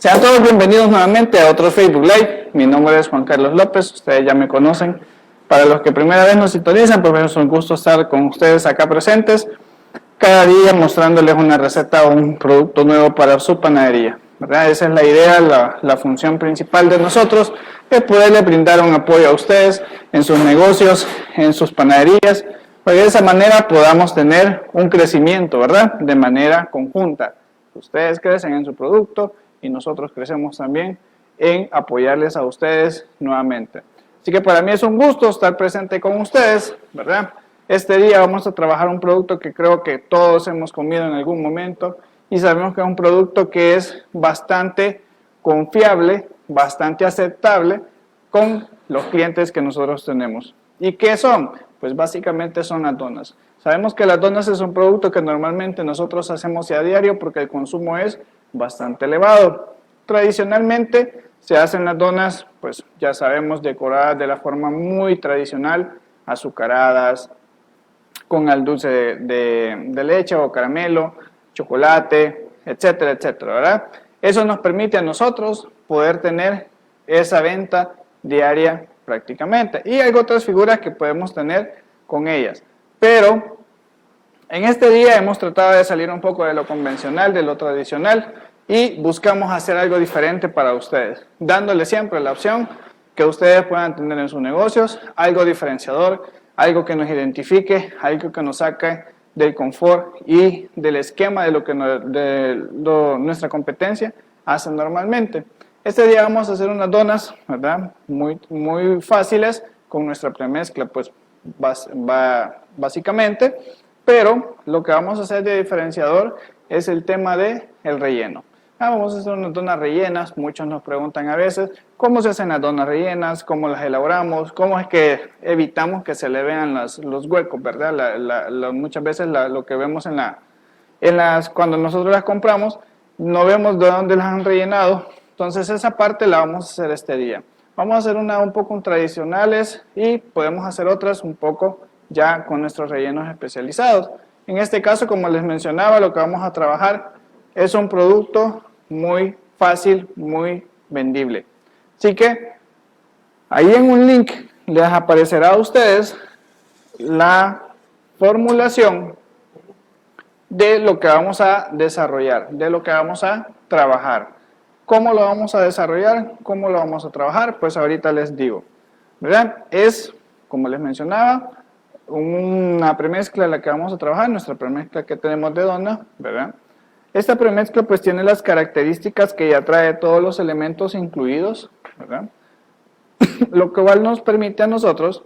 Sean todos bienvenidos nuevamente a otro Facebook Live. Mi nombre es Juan Carlos López, ustedes ya me conocen. Para los que primera vez nos sintonizan, pues es un gusto estar con ustedes acá presentes, cada día mostrándoles una receta o un producto nuevo para su panadería, ¿verdad? Esa es la idea, la función principal de nosotros, es poderle brindar un apoyo a ustedes en sus negocios, en sus panaderías, para que de esa manera podamos tener un crecimiento, ¿verdad? De manera conjunta. Ustedes crecen en su producto y nosotros crecemos también en apoyarles a ustedes nuevamente. Así que para mí es un gusto estar presente con ustedes, ¿verdad? Este día vamos a trabajar un producto que creo que todos hemos comido en algún momento y sabemos que es un producto que es bastante confiable, bastante aceptable con los clientes que nosotros tenemos. ¿Y qué son? Pues básicamente son las donas. Sabemos que las donas es un producto que normalmente nosotros hacemos a diario porque el consumo es bastante elevado. Tradicionalmente se hacen las donas, pues ya sabemos, decoradas de la forma muy tradicional, azucaradas, con el dulce de leche o caramelo, chocolate, etcétera, etcétera, ¿verdad? Eso nos permite a nosotros poder tener esa venta diaria prácticamente. Y hay otras figuras que podemos tener con ellas. Pero en este día hemos tratado de salir un poco de lo convencional, de lo tradicional, y buscamos hacer algo diferente para ustedes, dándoles siempre la opción que ustedes puedan tener en sus negocios, algo diferenciador, algo que nos identifique, algo que nos saque del confort y del esquema de lo que nuestra competencia hace normalmente. Este día vamos a hacer unas donas, ¿verdad? Muy fáciles, con nuestra premezcla, pues básicamente, pero lo que vamos a hacer de diferenciador es el tema del relleno. Vamos a hacer unas donas rellenas. Muchos nos preguntan a veces cómo se hacen las donas rellenas, cómo las elaboramos, cómo es que evitamos que se le vean los huecos, ¿verdad? Muchas veces lo que vemos cuando nosotros las compramos, no vemos de dónde las han rellenado. Entonces esa parte la vamos a hacer este día. Vamos a hacer una un poco tradicionales y podemos hacer otras un poco ya con nuestros rellenos especializados. En este caso, como les mencionaba, lo que vamos a trabajar es un producto muy fácil, muy vendible. Así que ahí en un link les aparecerá a ustedes la formulación de lo que vamos a desarrollar, de lo que vamos a trabajar. ¿Cómo lo vamos a desarrollar? ¿Cómo lo vamos a trabajar? Pues ahorita les digo, ¿verdad? Es, como les mencionaba, una premezcla la que vamos a trabajar, nuestra premezcla que tenemos de dona, ¿verdad? Esta premezcla pues tiene las características que ya trae todos los elementos incluidos, ¿verdad? Lo cual nos permite a nosotros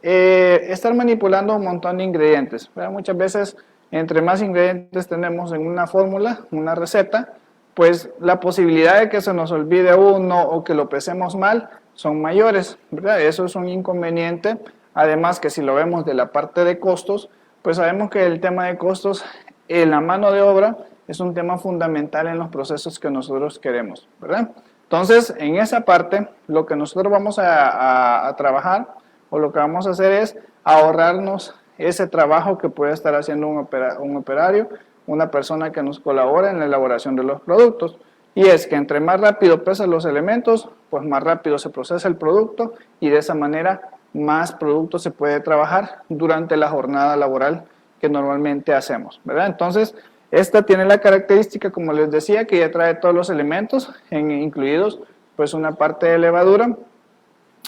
estar manipulando un montón de ingredientes, ¿verdad? Muchas veces, entre más ingredientes tenemos en una fórmula, una receta, pues la posibilidad de que se nos olvide uno o que lo pesemos mal son mayores, ¿verdad? Eso es un inconveniente. Además que si lo vemos de la parte de costos, pues sabemos que el tema de costos en la mano de obra es un tema fundamental en los procesos que nosotros queremos, ¿verdad? Entonces, en esa parte, lo que nosotros vamos a trabajar o lo que vamos a hacer es ahorrarnos ese trabajo que puede estar haciendo un operario, una persona que nos colabora en la elaboración de los productos. Y es que entre más rápido pesan los elementos, pues más rápido se procesa el producto y de esa manera más producto se puede trabajar durante la jornada laboral que normalmente hacemos, ¿verdad? Entonces, esta tiene la característica, como les decía, que ya trae todos los elementos, incluidos pues una parte de levadura.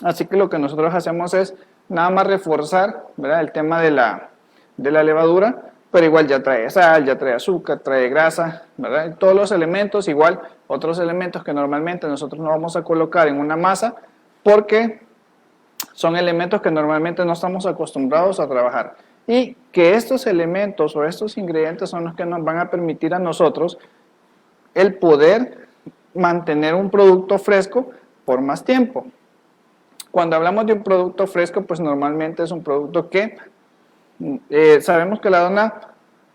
Así que lo que nosotros hacemos es nada más reforzar, ¿verdad?, el tema de la levadura, pero igual ya trae sal, ya trae azúcar, trae grasa, ¿verdad? Todos los elementos, igual otros elementos que normalmente nosotros no vamos a colocar en una masa porque son elementos que normalmente no estamos acostumbrados a trabajar. Y que estos elementos o estos ingredientes son los que nos van a permitir a nosotros el poder mantener un producto fresco por más tiempo. Cuando hablamos de un producto fresco, pues normalmente es un producto que sabemos que la dona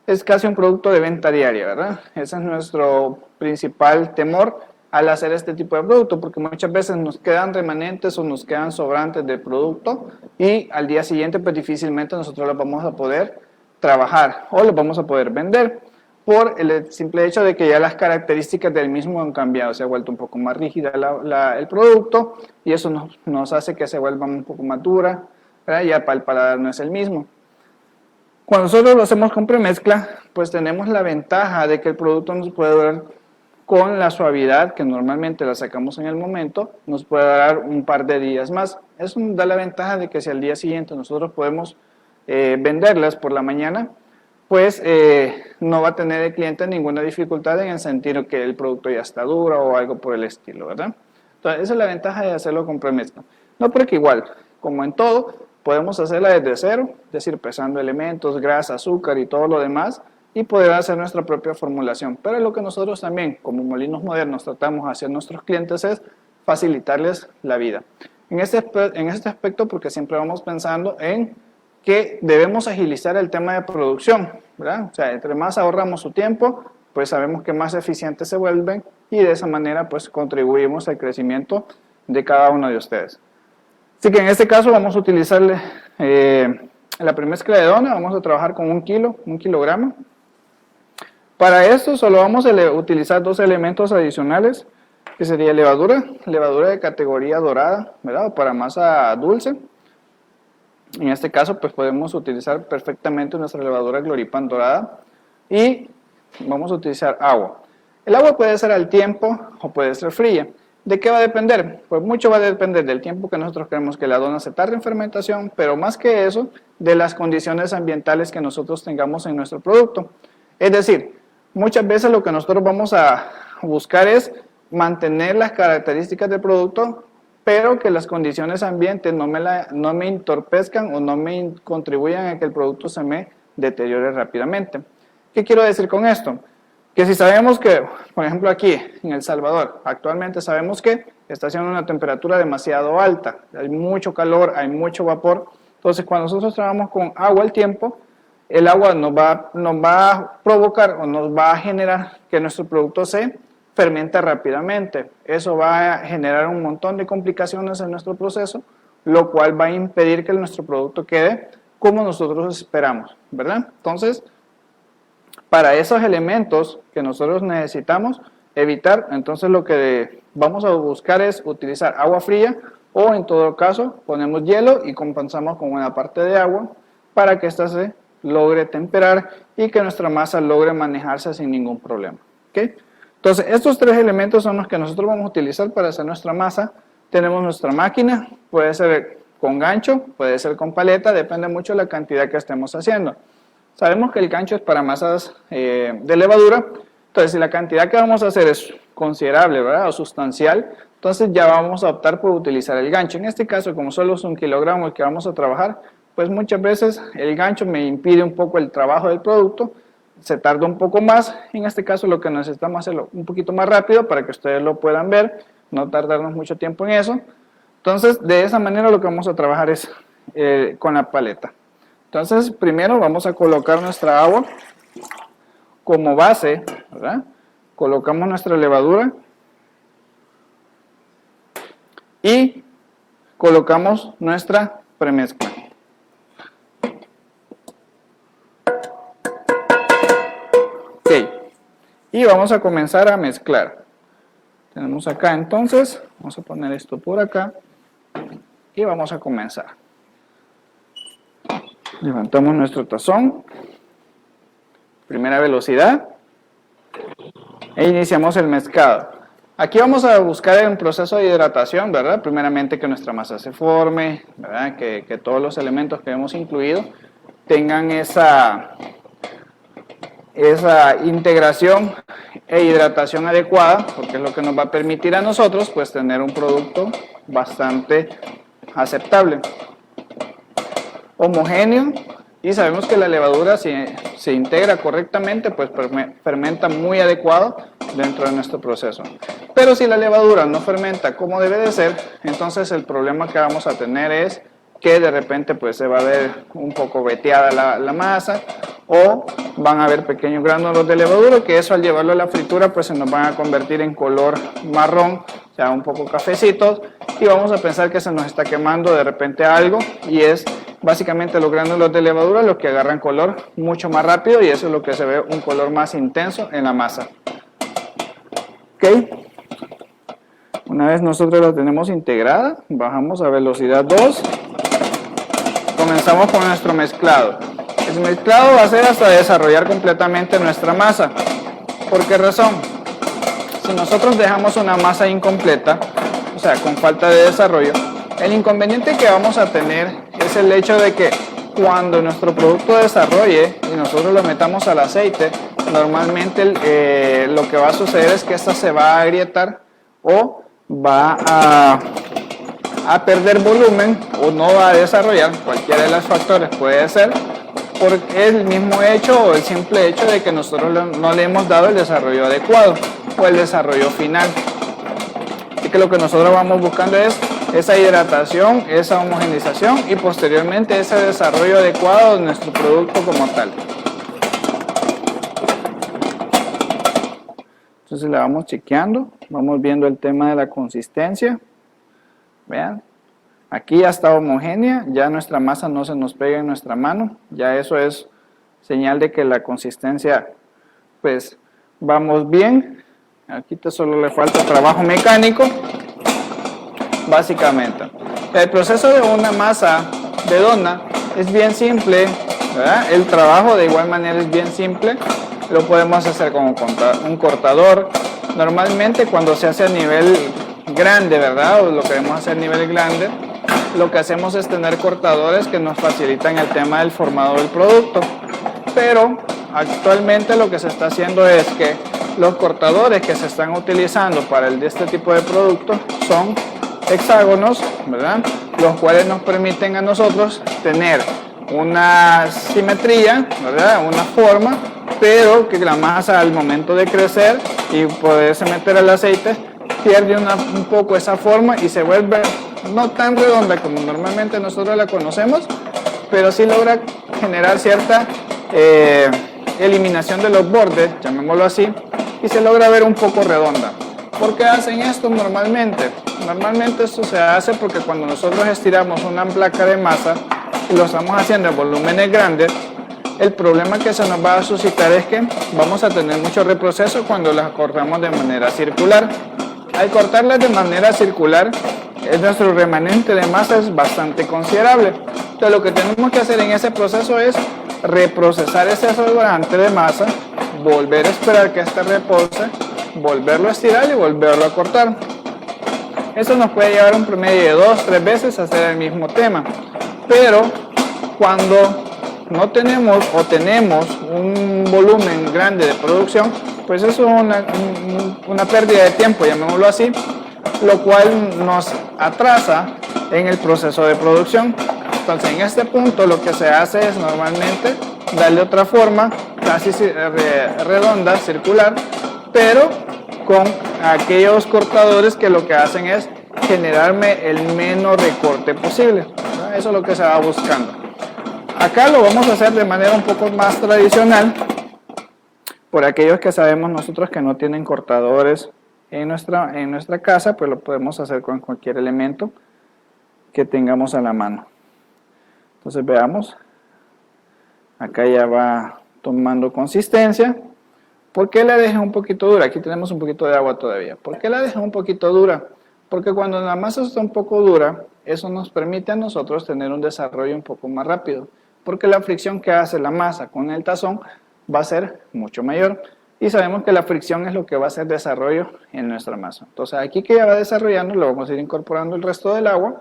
es casi un producto de venta diaria, ¿verdad? Ese es nuestro principal temor al hacer este tipo de producto, porque muchas veces nos quedan remanentes o nos quedan sobrantes del producto y al día siguiente pues difícilmente nosotros los vamos a poder trabajar o los vamos a poder vender. por el simple hecho de que ya las características del mismo han cambiado, se ha vuelto un poco más rígida el producto y eso nos hace que se vuelva un poco más dura, ¿verdad? Ya para el paladar no es el mismo. Cuando nosotros lo hacemos con premezcla, pues tenemos la ventaja de que el producto nos puede durar con la suavidad que normalmente la sacamos en el momento, nos puede dar un par de días más. Eso nos da la ventaja de que si al día siguiente nosotros podemos venderlas por la mañana, pues no va a tener el cliente ninguna dificultad en el sentido que el producto ya está duro o algo por el estilo, ¿verdad? Entonces, esa es la ventaja de hacerlo con premezcla. No porque igual, como en todo, podemos hacerla desde cero, es decir, pesando elementos, grasa, azúcar y todo lo demás, y poder hacer nuestra propia formulación. Pero lo que nosotros también, como molinos modernos, tratamos de hacer a nuestros clientes es facilitarles la vida. En este aspecto, porque siempre vamos pensando en que debemos agilizar el tema de producción, ¿verdad? O sea, entre más ahorramos su tiempo, pues sabemos que más eficientes se vuelven y de esa manera pues contribuimos al crecimiento de cada uno de ustedes. Así que en este caso vamos a utilizar la premezcla de dona, vamos a trabajar con 1 kilogramo. Para esto solo vamos a utilizar 2 elementos adicionales, que sería levadura de categoría dorada, ¿verdad? Para masa dulce. En este caso, pues podemos utilizar perfectamente nuestra levadura Gloripan dorada y vamos a utilizar agua. El agua puede ser al tiempo o puede ser fría. ¿De qué va a depender? Pues mucho va a depender del tiempo que nosotros queremos que la dona se tarde en fermentación, pero más que eso, de las condiciones ambientales que nosotros tengamos en nuestro producto. Es decir, muchas veces lo que nosotros vamos a buscar es mantener las características del producto, pero que las condiciones ambientes no me entorpezcan o no me contribuyan a que el producto se me deteriore rápidamente. ¿Qué quiero decir con esto? Que si sabemos que, por ejemplo aquí en El Salvador, actualmente sabemos que está haciendo una temperatura demasiado alta, hay mucho calor, hay mucho vapor, entonces cuando nosotros trabajamos con agua al tiempo, el agua nos va a provocar o nos va a generar que nuestro producto se fermenta rápidamente. Eso va a generar un montón de complicaciones en nuestro proceso, lo cual va a impedir que nuestro producto quede como nosotros esperamos, ¿verdad? Entonces, para esos elementos que nosotros necesitamos evitar, entonces lo que vamos a buscar es utilizar agua fría o en todo caso ponemos hielo y compensamos con una parte de agua para que ésta se logre temperar y que nuestra masa logre manejarse sin ningún problema, ¿ok? Entonces, estos 3 elementos son los que nosotros vamos a utilizar para hacer nuestra masa. Tenemos nuestra máquina, puede ser con gancho, puede ser con paleta, depende mucho de la cantidad que estemos haciendo. Sabemos que el gancho es para masas de levadura, entonces si la cantidad que vamos a hacer es considerable, ¿verdad? O sustancial, entonces ya vamos a optar por utilizar el gancho. En este caso, como solo es 1 kilogramo el que vamos a trabajar, pues muchas veces el gancho me impide un poco el trabajo del producto, se tarda un poco más. En este caso lo que necesitamos hacerlo un poquito más rápido para que ustedes lo puedan ver, no tardarnos mucho tiempo en eso. Entonces de esa manera lo que vamos a trabajar es con la paleta. Entonces primero vamos a colocar nuestra agua como base, ¿verdad? Colocamos nuestra levadura y colocamos nuestra premezcla. Y vamos a comenzar a mezclar. Tenemos acá entonces, vamos a poner esto por acá y vamos a comenzar. Levantamos nuestro tazón, primera velocidad e iniciamos el mezclado. Aquí vamos a buscar un proceso de hidratación, ¿verdad? Primeramente que nuestra masa se forme, ¿verdad? Que todos los elementos que hemos incluido tengan esa integración e hidratación adecuada, porque es lo que nos va a permitir a nosotros pues tener un producto bastante aceptable, homogéneo, y sabemos que la levadura si se integra correctamente pues fermenta muy adecuado dentro de nuestro proceso. Pero si la levadura no fermenta como debe de ser, entonces el problema que vamos a tener es que de repente pues se va a ver un poco veteada la masa, o van a haber pequeños gránulos de levadura que eso al llevarlo a la fritura pues se nos van a convertir en color marrón, o sea un poco cafecitos, y vamos a pensar que se nos está quemando de repente algo, y es básicamente los gránulos de levadura los que agarran color mucho más rápido y eso es lo que se ve un color más intenso en la masa. Ok, una vez nosotros la tenemos integrada, bajamos a velocidad 2, comenzamos con nuestro mezclado. El mezclado va a ser hasta desarrollar completamente nuestra masa. ¿Por qué razón? Si nosotros dejamos una masa incompleta, o sea, con falta de desarrollo, el inconveniente que vamos a tener es el hecho de que cuando nuestro producto desarrolle y nosotros lo metamos al aceite, normalmente lo que va a suceder es que esta se va a agrietar o va a perder volumen o no va a desarrollar, cualquiera de los factores puede ser, por el mismo hecho o el simple hecho de que nosotros no le hemos dado el desarrollo adecuado o el desarrollo final. Así que lo que nosotros vamos buscando es esa hidratación, esa homogeneización y posteriormente ese desarrollo adecuado de nuestro producto como tal. Entonces la vamos chequeando, vamos viendo el tema de la consistencia. Vean, aquí ya está homogénea, ya nuestra masa no se nos pega en nuestra mano, ya eso es señal de que la consistencia, pues vamos bien. Aquí solo le falta trabajo mecánico, básicamente. El proceso de una masa de dona es bien simple, ¿verdad? El trabajo de igual manera es bien simple, lo podemos hacer con un cortador. Normalmente cuando se hace a nivel grande, ¿verdad? O lo queremos hacer a nivel grande, lo que hacemos es tener cortadores que nos facilitan el tema del formado del producto. Pero actualmente lo que se está haciendo es que los cortadores que se están utilizando para este tipo de productos son hexágonos, ¿verdad? Los cuales nos permiten a nosotros tener una simetría, ¿verdad? Una forma, pero que la masa al momento de crecer y poderse meter al aceite pierde un poco esa forma y se vuelve no tan redonda como normalmente nosotros la conocemos, pero sí logra generar cierta eliminación de los bordes, llamémoslo así, y se logra ver un poco redonda. ¿Por qué hacen esto normalmente? Normalmente esto se hace porque cuando nosotros estiramos una placa de masa y lo estamos haciendo en volúmenes grandes, el problema que se nos va a suscitar es que vamos a tener mucho reproceso cuando las cortamos de manera circular. Al cortarlas de manera circular, nuestro remanente de masa es bastante considerable. Entonces lo que tenemos que hacer en ese proceso es reprocesar ese sobrante de masa, volver a esperar que este repose, volverlo a estirar y volverlo a cortar. Eso nos puede llevar un promedio de 2-3 veces a hacer el mismo tema. Pero cuando no tenemos o tenemos un volumen grande de producción, pues eso es una pérdida de tiempo, llamémoslo así, lo cual nos atrasa en el proceso de producción. Entonces en este punto lo que se hace es normalmente darle otra forma casi redonda, circular, pero con aquellos cortadores que lo que hacen es generarme el menos recorte posible. Eso es lo que se va buscando. Acá lo vamos a hacer de manera un poco más tradicional, por aquellos que sabemos nosotros que no tienen cortadores en nuestra casa, pues lo podemos hacer con cualquier elemento que tengamos a la mano. Entonces veamos, acá ya va tomando consistencia. ¿Por qué la dejé un poquito dura? Aquí tenemos un poquito de agua todavía. ¿Por qué la dejé un poquito dura? Porque cuando la masa está un poco dura, eso nos permite a nosotros tener un desarrollo un poco más rápido, porque la fricción que hace la masa con el tazón va a ser mucho mayor. Y sabemos que la fricción es lo que va a hacer desarrollo en nuestra masa. Entonces aquí que ya va desarrollando, lo vamos a ir incorporando el resto del agua.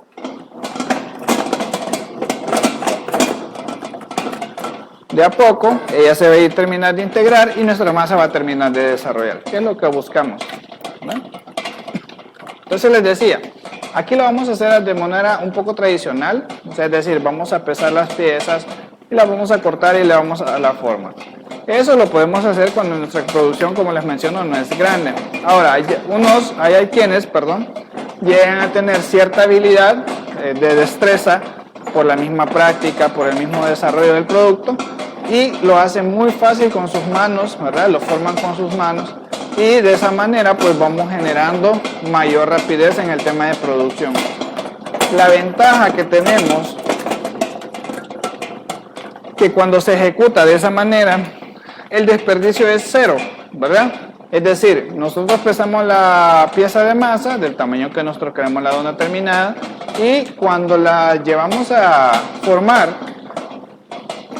De a poco, ella se va a ir terminar de integrar y nuestra masa va a terminar de desarrollar. ¿Qué es lo que buscamos? ¿No? Entonces les decía, aquí lo vamos a hacer de manera un poco tradicional. O sea, es decir, vamos a pesar las piezas y las vamos a cortar y le vamos a dar la forma. Eso lo podemos hacer cuando nuestra producción, como les menciono, no es grande. Ahora, hay quienes llegan a tener cierta habilidad de destreza por la misma práctica, por el mismo desarrollo del producto, y lo hacen muy fácil con sus manos, ¿verdad? Lo forman con sus manos, y de esa manera pues vamos generando mayor rapidez en el tema de producción. La ventaja que tenemos que cuando se ejecuta de esa manera, el desperdicio es cero, ¿verdad? Es decir, nosotros pesamos la pieza de masa del tamaño que nosotros queremos la dona terminada y cuando la llevamos a formar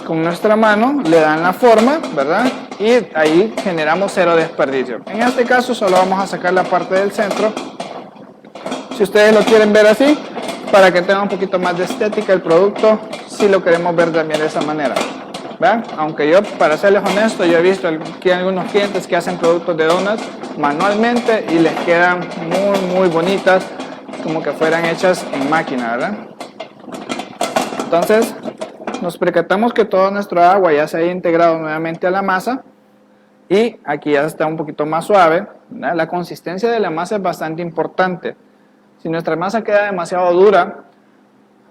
con nuestra mano, le dan la forma, ¿verdad? Y ahí generamos cero desperdicio. En este caso solo vamos a sacar la parte del centro. Si ustedes lo quieren ver así, para que tenga un poquito más de estética el producto, si lo queremos ver también de esa manera. ¿Vean? Aunque yo, para serles honesto, yo he visto que hay algunos clientes que hacen productos de donas manualmente y les quedan muy bonitas, como que fueran hechas en máquina, ¿verdad? Entonces, nos percatamos que todo nuestro agua ya se ha integrado nuevamente a la masa y aquí ya está un poquito más suave, ¿verdad? La consistencia de la masa es bastante importante. Si nuestra masa queda demasiado dura,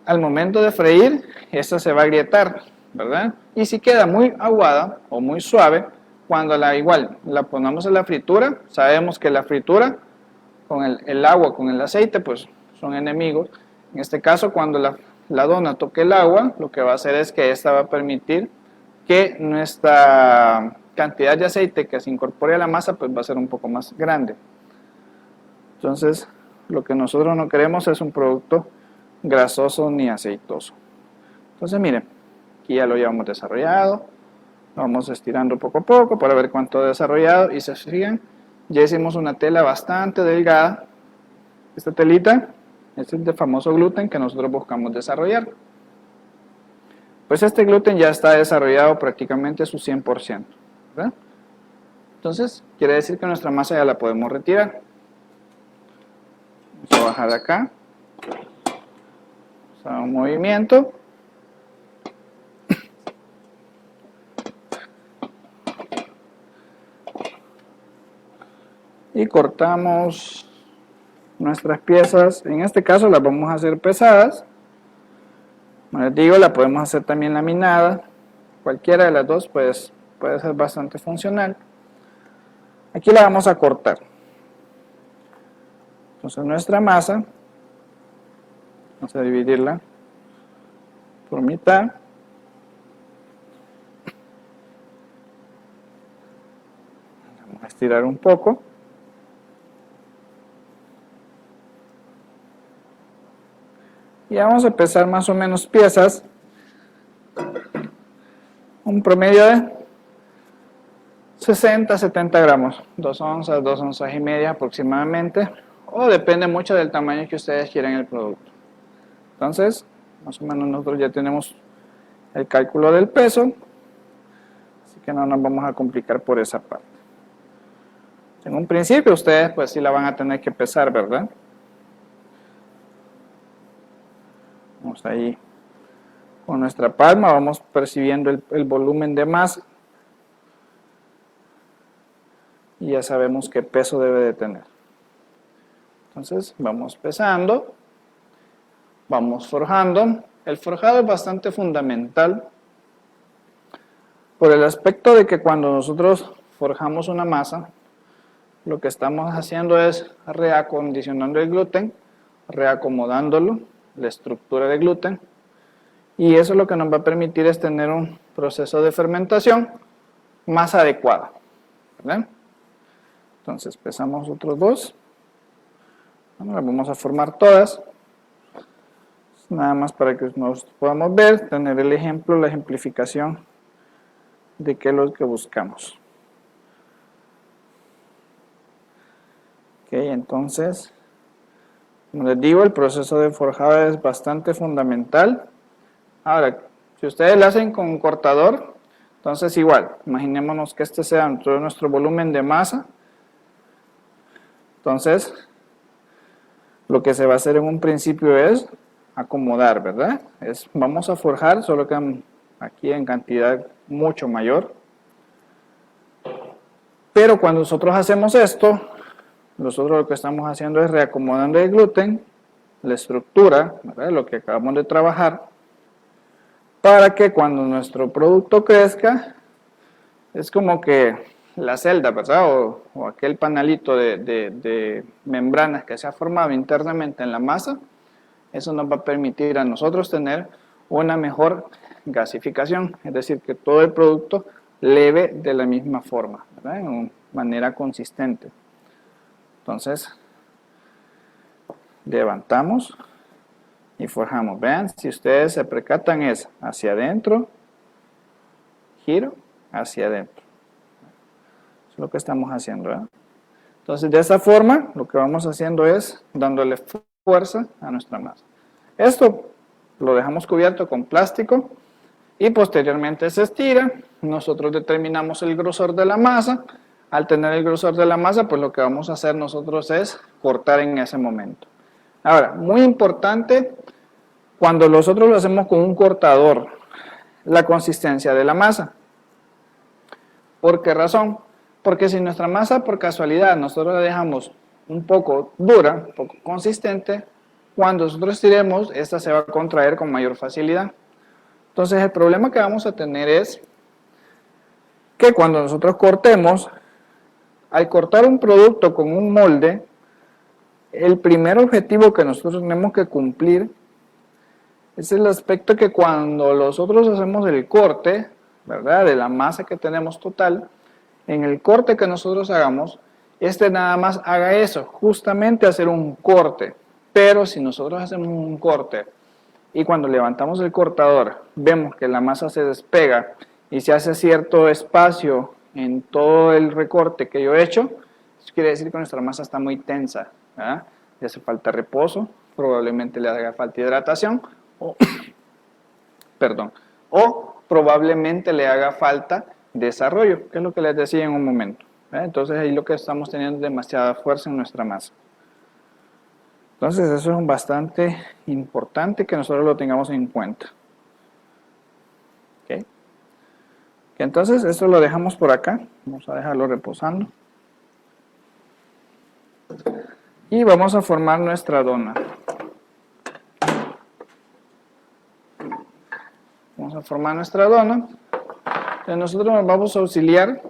al momento de freír, esta se va a agrietar, ¿verdad? Y si queda muy aguada o muy suave, cuando igual la ponemos en la fritura, sabemos que la fritura con el agua, con el aceite, pues son enemigos. En este caso, cuando la dona toque el agua, lo que va a hacer es que esta va a permitir que nuestra cantidad de aceite que se incorpore a la masa, pues va a ser un poco más grande. Entonces, lo que nosotros no queremos es un producto grasoso ni aceitoso. Entonces, miren, aquí ya lo llevamos desarrollado, lo vamos estirando poco a poco para ver cuánto desarrollado y se fijan, ya hicimos una tela bastante delgada. Esta telita es el famoso gluten que nosotros buscamos desarrollar. Pues este gluten ya está desarrollado prácticamente su 100%, ¿verdad? Entonces, quiere decir que nuestra masa ya la podemos retirar. Vamos a bajar acá. Vamos a dar un movimiento. Y cortamos nuestras piezas. En este caso las vamos a hacer pesadas. Como les digo, la podemos hacer también laminada. Cualquiera de las dos pues, puede ser bastante funcional. Aquí la vamos a cortar. Entonces nuestra masa, vamos a dividirla por mitad. Vamos a estirar un poco. Y vamos a pesar más o menos piezas, un promedio de 60-70 gramos, 2 onzas, 2 onzas y media aproximadamente, o depende mucho del tamaño que ustedes quieran el producto. Entonces, más o menos nosotros ya tenemos el cálculo del peso, así que no nos vamos a complicar por esa parte. En un principio ustedes pues sí la van a tener que pesar, ¿verdad? Vamos ahí con nuestra palma, vamos percibiendo el volumen de masa y ya sabemos qué peso debe de tener. Entonces vamos pesando, vamos forjando. El forjado es bastante fundamental por el aspecto de que cuando nosotros forjamos una masa, lo que estamos haciendo es reacondicionando el gluten, reacomodándolo, la estructura de gluten, y eso lo que nos va a permitir es tener un proceso de fermentación más adecuado, ¿verdad? Entonces pesamos otros dos, bueno, las vamos a formar todas, nada más para que nos podamos ver, tener el ejemplo, la ejemplificación de qué es lo que buscamos. Ok, entonces, como les digo, el proceso de forjado es bastante fundamental. Ahora, si ustedes lo hacen con un cortador, entonces igual, imaginémonos que este sea todo nuestro volumen de masa. Entonces, lo que se va a hacer en un principio es acomodar, ¿verdad? Vamos a forjar, solo que aquí en cantidad mucho mayor. Pero cuando nosotros hacemos esto, nosotros lo que estamos haciendo es reacomodando el gluten, la estructura, ¿verdad? Lo que acabamos de trabajar, para que cuando nuestro producto crezca, es como que la celda, ¿verdad? O aquel panalito de membranas que se ha formado internamente en la masa, eso nos va a permitir a nosotros tener una mejor gasificación, es decir, que todo el producto leve de la misma forma, ¿verdad? En manera consistente. Entonces, levantamos y forjamos. Vean, si ustedes se percatan, es hacia adentro, giro, hacia adentro. Eso es lo que estamos haciendo, ¿verdad? Entonces, de esa forma, lo que vamos haciendo es dándole fuerza a nuestra masa. Esto lo dejamos cubierto con plástico y posteriormente se estira. Nosotros determinamos el grosor de la masa. Al tener el grosor de la masa, pues lo que vamos a hacer nosotros es cortar en ese momento. Ahora, muy importante, cuando nosotros lo hacemos con un cortador, la consistencia de la masa. ¿Por qué razón? Porque si nuestra masa por casualidad nosotros la dejamos un poco dura, un poco consistente, cuando nosotros estiremos, esta se va a contraer con mayor facilidad. Entonces el problema que vamos a tener es que cuando nosotros cortemos, al cortar un producto con un molde, el primer objetivo que nosotros tenemos que cumplir es el aspecto que cuando nosotros hacemos el corte, ¿verdad?, de la masa que tenemos total, en el corte que nosotros hagamos, nada más haga eso, justamente hacer un corte. Pero si nosotros hacemos un corte y cuando levantamos el cortador vemos que la masa se despega y se hace cierto espacio en todo el recorte que yo he hecho, eso quiere decir que nuestra masa está muy tensa, ¿verdad? Le hace falta reposo, probablemente le haga falta hidratación o, o probablemente le haga falta desarrollo, que es lo que les decía en un momento, ¿verdad? Entonces ahí lo que estamos teniendo es demasiada fuerza en nuestra masa. Entonces eso es bastante importante que nosotros lo tengamos en cuenta. ¿Okay? Entonces esto lo dejamos por acá, vamos a dejarlo reposando. Y vamos a formar nuestra dona. Vamos a formar nuestra dona. Entonces nosotros nos vamos a auxiliar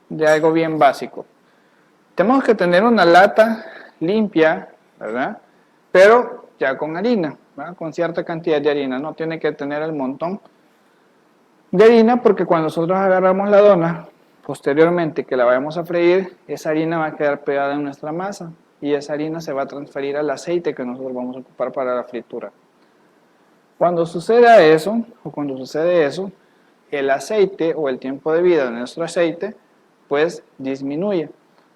de algo bien básico. Tenemos que tener una lata limpia, ¿verdad? Pero ya con harina, ¿verdad? Con cierta cantidad de harina, no tiene que tener el montón de harina porque cuando nosotros agarramos la dona, posteriormente que la vayamos a freír, esa harina va a quedar pegada en nuestra masa y esa harina se va a transferir al aceite que nosotros vamos a ocupar para la fritura. Cuando suceda eso, el aceite o el tiempo de vida de nuestro aceite, pues disminuye,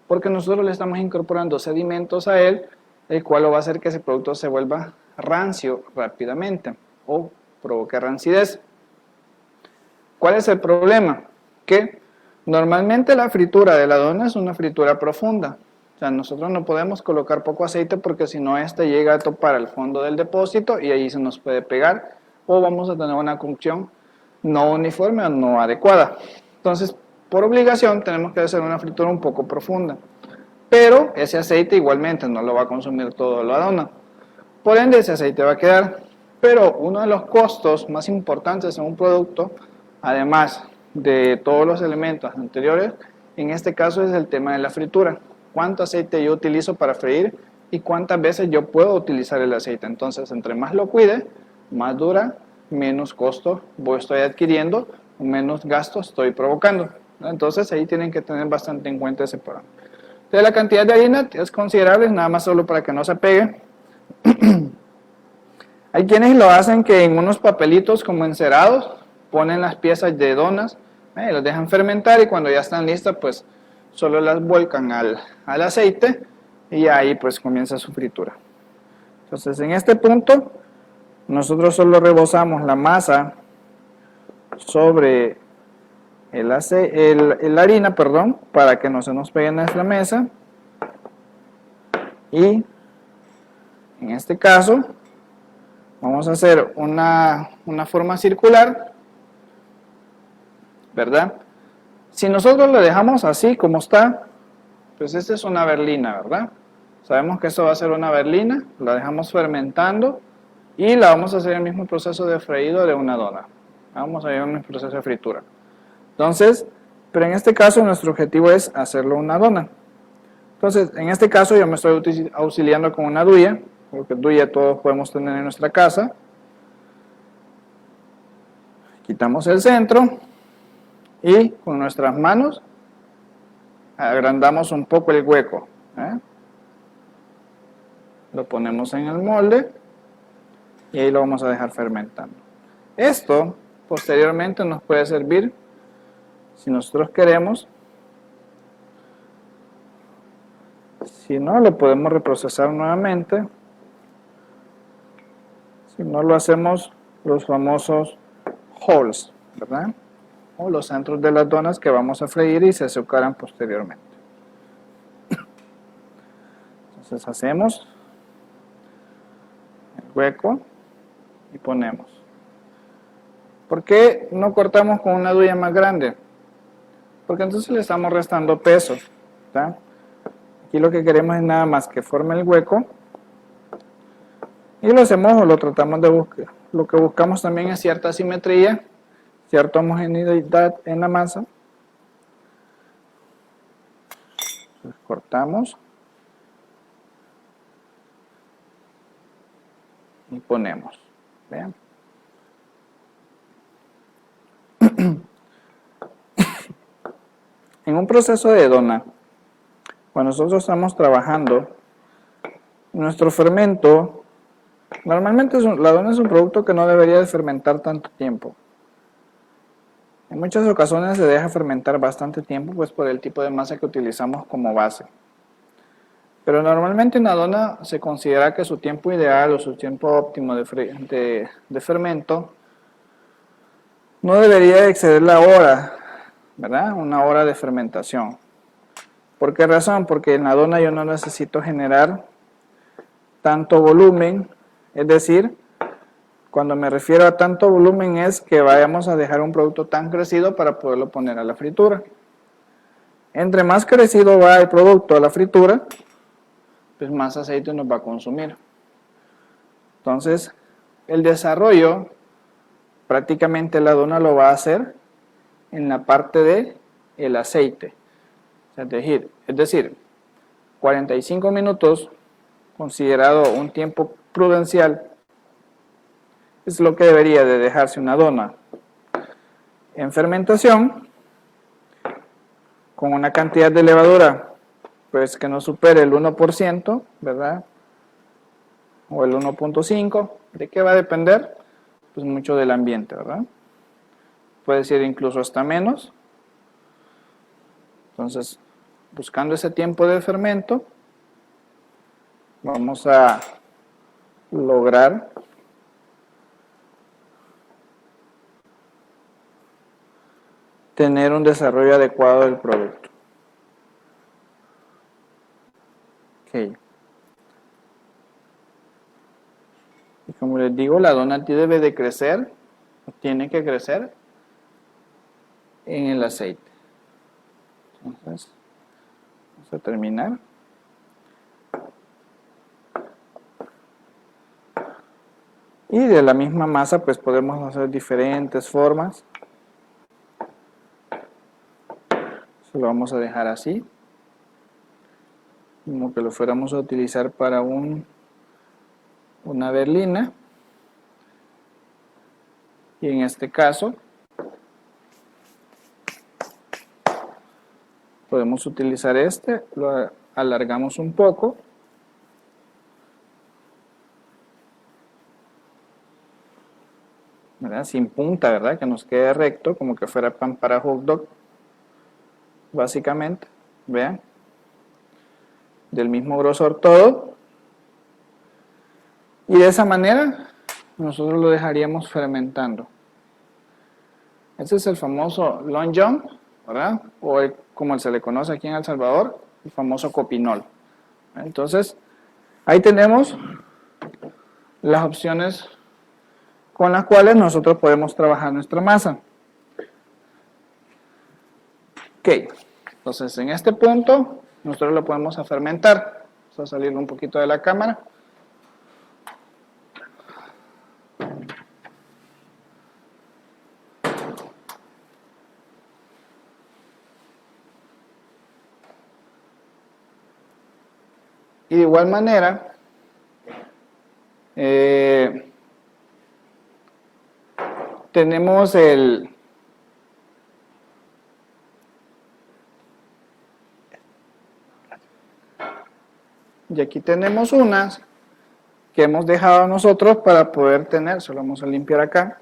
porque nosotros le estamos incorporando sedimentos a él, el cual lo va a hacer que ese producto se vuelva rancio rápidamente o provoque rancidez. ¿Cuál es el problema? Que normalmente la fritura de la dona es una fritura profunda. O sea, nosotros no podemos colocar poco aceite porque si no este llega a topar el fondo del depósito y ahí se nos puede pegar o vamos a tener una cocción no uniforme o no adecuada. Entonces, por obligación tenemos que hacer una fritura un poco profunda. Pero ese aceite igualmente no lo va a consumir todo la dona. Por ende, ese aceite va a quedar. Pero uno de los costos más importantes en un producto, además de todos los elementos anteriores, en este caso es el tema de la fritura. ¿Cuánto aceite yo utilizo para freír y cuántas veces yo puedo utilizar el aceite? Entonces, entre más lo cuide, más dura, menos costo estoy adquiriendo, menos gasto estoy provocando. Entonces, ahí tienen que tener bastante en cuenta ese parámetro. Entonces, la cantidad de harina es considerable, nada más solo para que no se pegue. Hay quienes lo hacen que en unos papelitos como encerados ponen las piezas de donas, las dejan fermentar y cuando ya están listas, pues solo las vuelcan al aceite y ahí pues comienza su fritura. Entonces, en este punto, nosotros solo rebozamos la masa sobre la harina, para que no se nos pegue en nuestra mesa. Y en este caso vamos a hacer una forma circular, ¿verdad? Si nosotros lo dejamos así como está, pues esta es una berlina, ¿verdad? Sabemos que esto va a ser una berlina, la dejamos fermentando y la vamos a hacer el mismo proceso de freído de una dona. Vamos a ir en el proceso de fritura. Entonces, pero en este caso nuestro objetivo es hacerlo una dona. Entonces, en este caso yo me estoy auxiliando con una duya, porque duya todos podemos tener en nuestra casa. Quitamos el centro y con nuestras manos agrandamos un poco el hueco. Lo ponemos en el molde y ahí lo vamos a dejar fermentando. Esto posteriormente nos puede servir, si nosotros queremos. Si no, lo podemos reprocesar nuevamente. Si no, lo hacemos los famosos holes, ¿verdad? O los centros de las donas que vamos a freír y se azucaran posteriormente. Entonces hacemos el hueco y ponemos. ¿Por qué no cortamos con una duya más grande? Porque entonces le estamos restando peso, ¿verdad? Aquí lo que queremos es nada más que forme el hueco y lo hacemos o lo tratamos de buscar. Lo que buscamos también es cierta simetría, cierta homogeneidad en la masa. Entonces, cortamos y ponemos. ¿Vean? En un proceso de dona, cuando nosotros estamos trabajando, nuestro fermento, normalmente la dona es un producto que no debería de fermentar tanto tiempo. En muchas ocasiones se deja fermentar bastante tiempo, pues por el tipo de masa que utilizamos como base. Pero normalmente en la dona se considera que su tiempo ideal o su tiempo óptimo de fermento no debería exceder la hora, ¿verdad? Una hora de fermentación. ¿Por qué razón? Porque en la dona yo no necesito generar tanto volumen, es decir, cuando me refiero a tanto volumen es que vayamos a dejar un producto tan crecido para poderlo poner a la fritura. Entre más crecido va el producto a la fritura, pues más aceite nos va a consumir. Entonces, el desarrollo, prácticamente la dona lo va a hacer en la parte de el aceite. Es decir, 45 minutos, considerado un tiempo prudencial, es lo que debería de dejarse una dona en fermentación con una cantidad de levadura pues que no supere el 1%, ¿verdad? O el 1.5%. ¿De qué va a depender? Pues mucho del ambiente, ¿verdad? Puede ser incluso hasta menos. Entonces, buscando ese tiempo de fermento, vamos a lograr tener un desarrollo adecuado del producto. Ok. Y como les digo, la dona debe de crecer, tiene que crecer en el aceite. Entonces, vamos a terminar. Y de la misma masa, pues podemos hacer diferentes formas. Eso lo vamos a dejar así, como que lo fuéramos a utilizar para una berlina. Y en este caso, podemos utilizar lo alargamos un poco. ¿Verdad? Sin punta, ¿verdad? Que nos quede recto, como que fuera pan para hot dog. Básicamente, vean. Del mismo grosor todo. Y de esa manera, nosotros lo dejaríamos fermentando. Este es el famoso Long John, ¿verdad? O como se le conoce aquí en El Salvador, el famoso copinol. Entonces, ahí tenemos las opciones con las cuales nosotros podemos trabajar nuestra masa. Ok, entonces en este punto nosotros lo podemos fermentar. Vamos a salir un poquito de la cámara. Y de igual manera, tenemos y aquí tenemos unas que hemos dejado nosotros para poder tener, solo vamos a limpiar acá.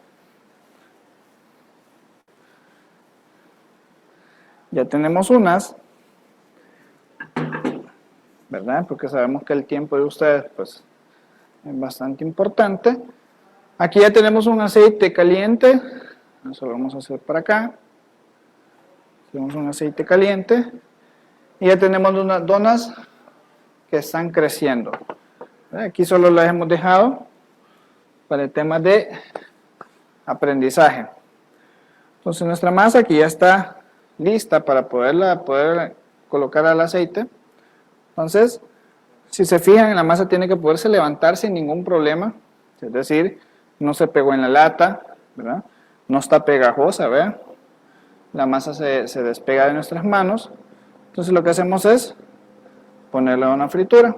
Ya tenemos unas, ¿verdad? Porque sabemos que el tiempo de ustedes pues, es bastante importante. Aquí ya tenemos un aceite caliente, eso lo vamos a hacer para acá. Tenemos un aceite caliente y ya tenemos unas donas que están creciendo. Aquí solo las hemos dejado para el tema de aprendizaje. Entonces nuestra masa aquí ya está lista para poder colocar al aceite. Entonces, si se fijan, la masa tiene que poderse levantar sin ningún problema, es decir, no se pegó en la lata, ¿verdad? No está pegajosa, ¿verdad? La masa se despega de nuestras manos. Entonces lo que hacemos es ponerla a una fritura.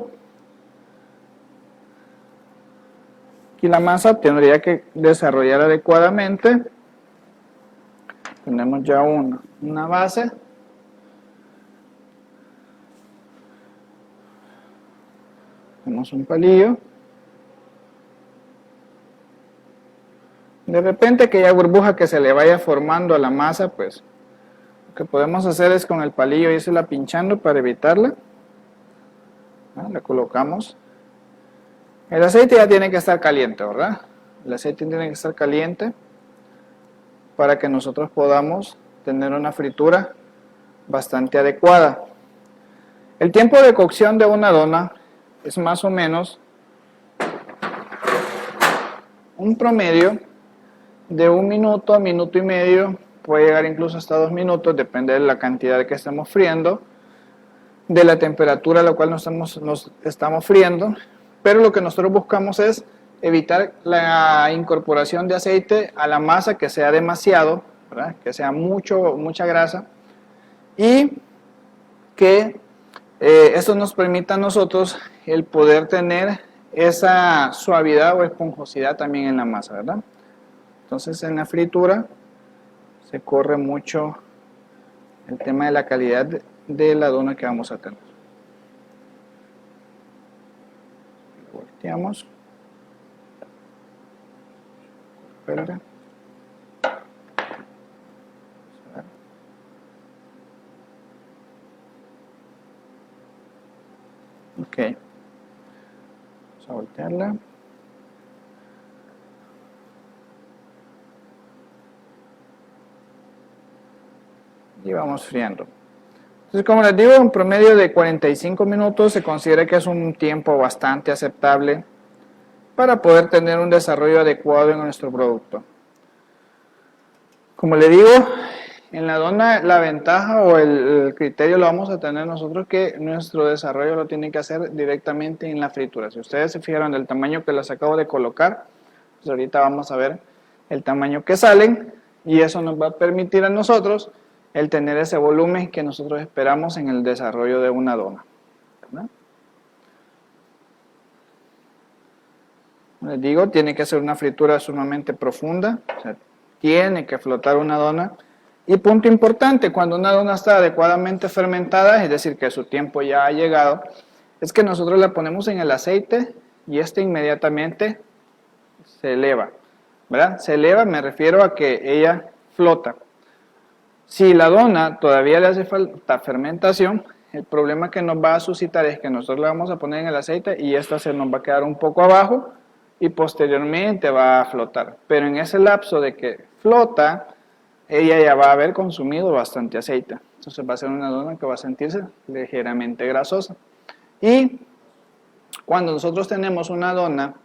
Aquí la masa tendría que desarrollar adecuadamente. Tenemos ya una base. Tenemos un palillo. De repente aquella burbuja que se le vaya formando a la masa, pues lo que podemos hacer es con el palillo irse pinchando para evitarla. La colocamos. El aceite ya tiene que estar caliente, ¿verdad? El aceite tiene que estar caliente para que nosotros podamos tener una fritura bastante adecuada. El tiempo de cocción de una dona es más o menos un promedio de 1 minuto a minuto y medio, puede llegar incluso hasta 2 minutos, depende de la cantidad que estemos friendo, de la temperatura a la cual nos estamos friendo, pero lo que nosotros buscamos es evitar la incorporación de aceite a la masa que sea demasiado, ¿verdad? Que sea mucha grasa, y que esto nos permita a nosotros el poder tener esa suavidad o esponjosidad también en la masa, ¿verdad? Entonces en la fritura se corre mucho el tema de la calidad de la dona que vamos a tener. Volteamos. Espera. Ok. Vamos a voltearla. Y vamos friendo. Entonces, como les digo, un promedio de 45 minutos se considera que es un tiempo bastante aceptable para poder tener un desarrollo adecuado en nuestro producto. Como le digo, en la dona la ventaja o el criterio lo vamos a tener nosotros, que nuestro desarrollo lo tiene que hacer directamente en la fritura. Si ustedes se fijaron del tamaño que les acabo de colocar, pues ahorita vamos a ver el tamaño que salen, y eso nos va a permitir a nosotros el tener ese volumen que nosotros esperamos en el desarrollo de una dona, ¿verdad? Les digo, tiene que ser una fritura sumamente profunda, o sea, tiene que flotar una dona. Y punto importante, cuando una dona está adecuadamente fermentada, es decir, que su tiempo ya ha llegado, es que nosotros la ponemos en el aceite y este inmediatamente se eleva, ¿verdad? Se eleva, me refiero a que ella flota. Si la dona todavía le hace falta fermentación, el problema que nos va a suscitar es que nosotros la vamos a poner en el aceite y esta se nos va a quedar un poco abajo y posteriormente va a flotar. Pero en ese lapso de que flota, ella ya va a haber consumido bastante aceite. Entonces va a ser una dona que va a sentirse ligeramente grasosa. Y cuando nosotros tenemos una dona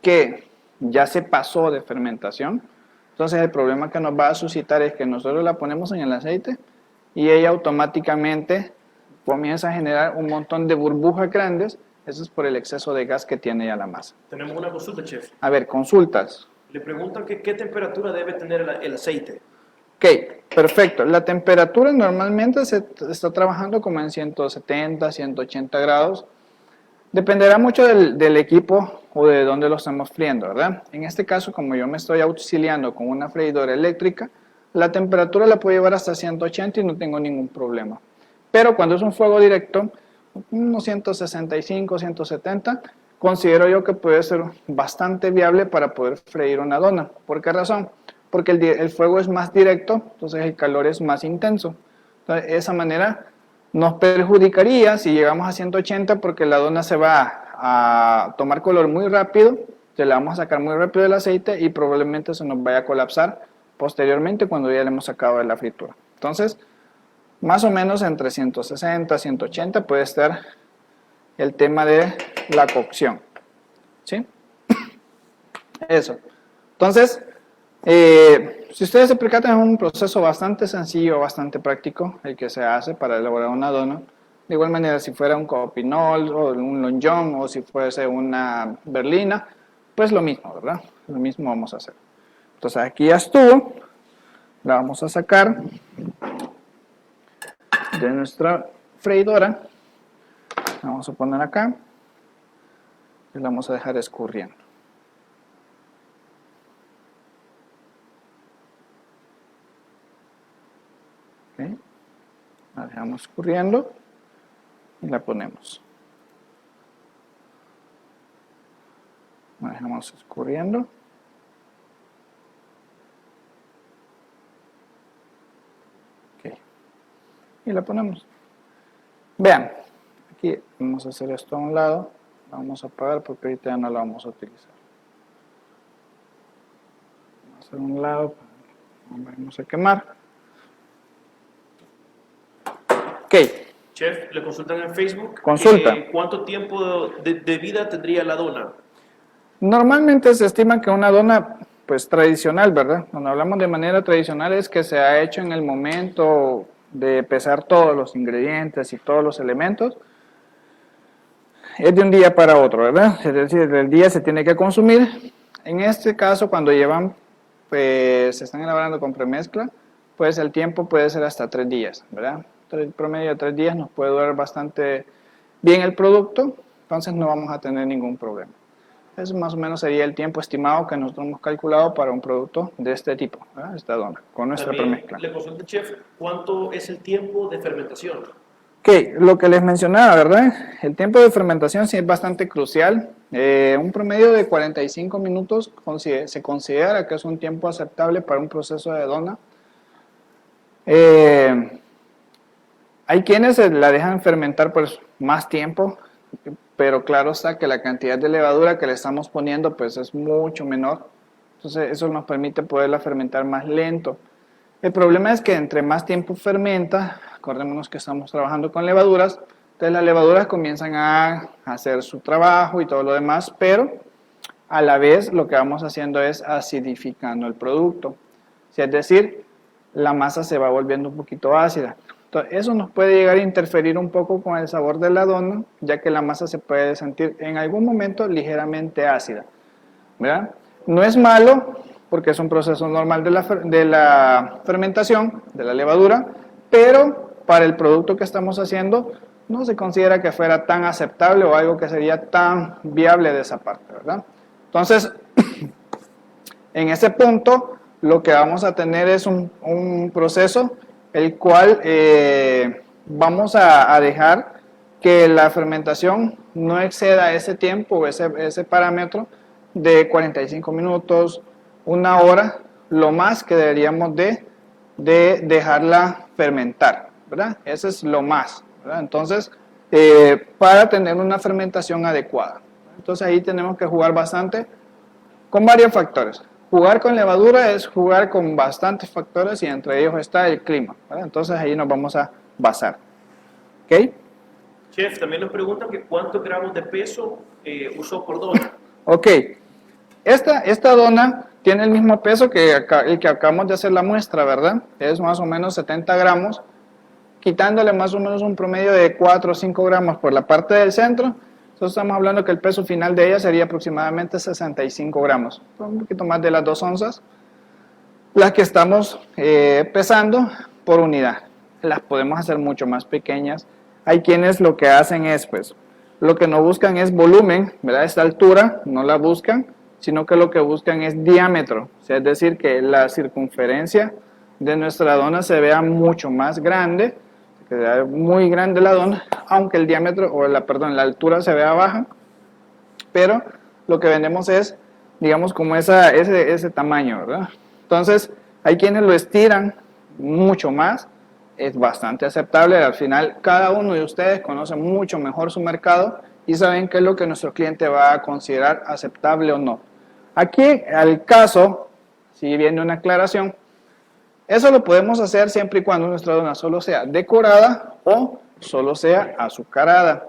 que ya se pasó de fermentación, entonces el problema que nos va a suscitar es que nosotros la ponemos en el aceite y ella automáticamente comienza a generar un montón de burbujas grandes. Eso es por el exceso de gas que tiene ya la masa. Tenemos una consulta, chef. A ver, consultas. Le preguntan que qué temperatura debe tener el aceite. Ok, perfecto. La temperatura normalmente se está trabajando como en 170, 180 grados. Dependerá mucho del equipo o de dónde lo estamos friendo, ¿verdad? En este caso, como yo me estoy auxiliando con una freidora eléctrica, la temperatura la puedo llevar hasta 180 y no tengo ningún problema. Pero cuando es un fuego directo, unos 165, 170, considero yo que puede ser bastante viable para poder freír una dona. ¿Por qué razón? Porque el fuego es más directo, entonces el calor es más intenso. Entonces, de esa manera nos perjudicaría si llegamos a 180 porque la dona se va a tomar color muy rápido, se la vamos a sacar muy rápido del aceite y probablemente se nos vaya a colapsar posteriormente cuando ya le hemos sacado de la fritura. Entonces, más o menos entre 160 y 180 puede estar el tema de la cocción. ¿Sí? Eso. Entonces, si ustedes se percatan, es un proceso bastante sencillo, bastante práctico el que se hace para elaborar una dona. De igual manera, si fuera un copinol o un lonjón o si fuese una berlina, pues lo mismo, ¿verdad? Lo mismo vamos a hacer. Entonces aquí ya estuvo, la vamos a sacar de nuestra freidora, la vamos a poner acá y la vamos a dejar escurriendo. ¿Okay? La dejamos escurriendo y la ponemos. La dejamos escurriendo. Okay. Y la ponemos. Vean, aquí vamos a hacer esto a un lado. La vamos a apagar porque ahorita ya no la vamos a utilizar. Vamos a hacer un lado, vamos a quemar. Ok. Chef, le consultan en Facebook. Consulta. ¿Cuánto tiempo de vida tendría la dona? Normalmente se estima que una dona, pues tradicional, ¿verdad? Cuando hablamos de manera tradicional es que se ha hecho en el momento de pesar todos los ingredientes y todos los elementos. Es de un día para otro, ¿verdad? Es decir, el día se tiene que consumir. En este caso, cuando llevan, pues se están elaborando con premezcla, pues el tiempo puede ser hasta 3 días, ¿verdad? El promedio de 3 días nos puede durar bastante bien el producto, entonces no vamos a tener ningún problema. Eso más o menos sería el tiempo estimado que nosotros hemos calculado para un producto de este tipo, ¿verdad? Esta dona, con nuestra premezcla. Le consulta, chef, ¿cuánto es el tiempo de fermentación? Ok, lo que les mencionaba, ¿verdad? El tiempo de fermentación sí es bastante crucial. Un promedio de 45 minutos se considera que es un tiempo aceptable para un proceso de dona. Hay quienes la dejan fermentar pues más tiempo, pero claro está que la cantidad de levadura que le estamos poniendo pues es mucho menor. Entonces eso nos permite poderla fermentar más lento. El problema es que entre más tiempo fermenta, acordémonos que estamos trabajando con levaduras, entonces las levaduras comienzan a hacer su trabajo y todo lo demás, pero a la vez lo que vamos haciendo es acidificando el producto. Es decir, la masa se va volviendo un poquito ácida. Entonces, eso nos puede llegar a interferir un poco con el sabor de la dona, ya que la masa se puede sentir en algún momento ligeramente ácida, ¿verdad? No es malo, porque es un proceso normal de la fermentación, de la levadura, pero para el producto que estamos haciendo no se considera que fuera tan aceptable o algo que sería tan viable de esa parte, ¿verdad? Entonces, en ese punto, lo que vamos a tener es un proceso el cual vamos a dejar que la fermentación no exceda ese tiempo o ese parámetro de 45 minutos, 1 hora, lo más que deberíamos de dejarla fermentar, ¿verdad? Ese es lo más, ¿verdad? Entonces, para tener una fermentación adecuada. Entonces ahí tenemos que jugar bastante con varios factores. Jugar con levadura es jugar con bastantes factores y entre ellos está el clima, ¿verdad? Entonces ahí nos vamos a basar. ¿Ok? Chef, también nos preguntan que cuántos gramos de peso usó por dona. Ok. Esta dona tiene el mismo peso que el que acabamos de hacer la muestra, ¿verdad? Es más o menos 70 gramos, quitándole más o menos un promedio de 4 o 5 gramos por la parte del centro. Entonces estamos hablando que el peso final de ella sería aproximadamente 65 gramos, un poquito más de las 2 onzas, las que estamos pesando por unidad. Las podemos hacer mucho más pequeñas. Hay quienes lo que hacen es, pues, lo que no buscan es volumen, ¿verdad? Esta altura no la buscan, sino que lo que buscan es diámetro, o sea, es decir, que la circunferencia de nuestra dona se vea mucho más grande, que sea muy grande la dona, aunque el diámetro, o la altura se vea baja, pero lo que vendemos es, digamos, como ese tamaño, ¿verdad? Entonces, hay quienes lo estiran mucho más, es bastante aceptable. Al final, cada uno de ustedes conoce mucho mejor su mercado y saben qué es lo que nuestro cliente va a considerar aceptable o no. Aquí, al caso, si viene una aclaración, eso lo podemos hacer siempre y cuando nuestra dona solo sea decorada o solo sea azucarada.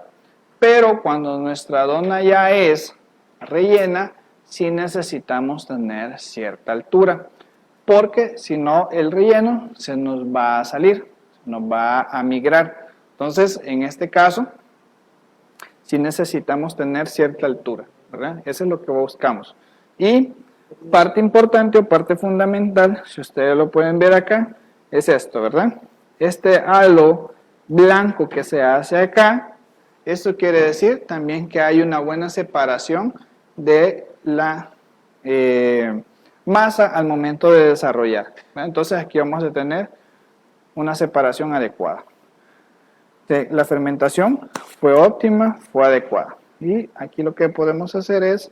Pero cuando nuestra dona ya es rellena, sí necesitamos tener cierta altura, porque si no el relleno se nos va a salir, se nos va a migrar. Entonces, en este caso, sí necesitamos tener cierta altura, ¿verdad? Eso es lo que buscamos. Y parte importante o parte fundamental, si ustedes lo pueden ver acá, es esto, ¿verdad? Este halo blanco que se hace acá, esto quiere decir también que hay una buena separación de la masa al momento de desarrollar, ¿verdad? Entonces aquí vamos a tener una separación adecuada. La fermentación fue óptima, fue adecuada. Y aquí lo que podemos hacer es,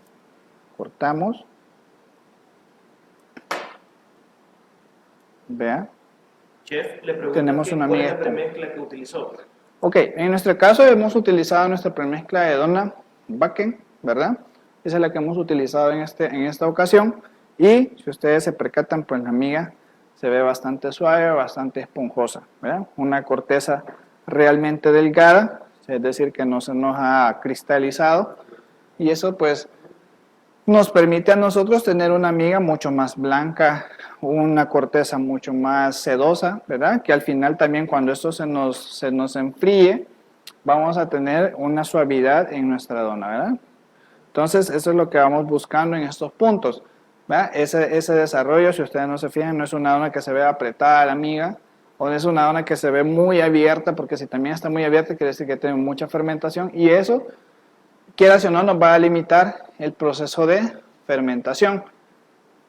cortamos, vea, Chef, le pregunto tenemos una cuál es miga la premezcla que utilizó. Ok, en nuestro caso hemos utilizado nuestra premezcla de dona Bakken, ¿verdad? Esa es la que hemos utilizado en esta ocasión. Y si ustedes se percatan, pues la miga se ve bastante suave, bastante esponjosa, ¿verdad? Una corteza realmente delgada, es decir, que no se nos ha cristalizado. Y eso pues nos permite a nosotros tener una miga mucho más blanca, una corteza mucho más sedosa, ¿verdad? Que al final también cuando esto se nos enfríe, vamos a tener una suavidad en nuestra dona, ¿verdad? Entonces, eso es lo que vamos buscando en estos puntos, ¿verdad? Ese desarrollo, si ustedes no se fijan, no es una dona que se ve apretada la miga, o no es una dona que se ve muy abierta, porque si también está muy abierta, quiere decir que tiene mucha fermentación, y eso, quieras o no, nos va a limitar el proceso de fermentación.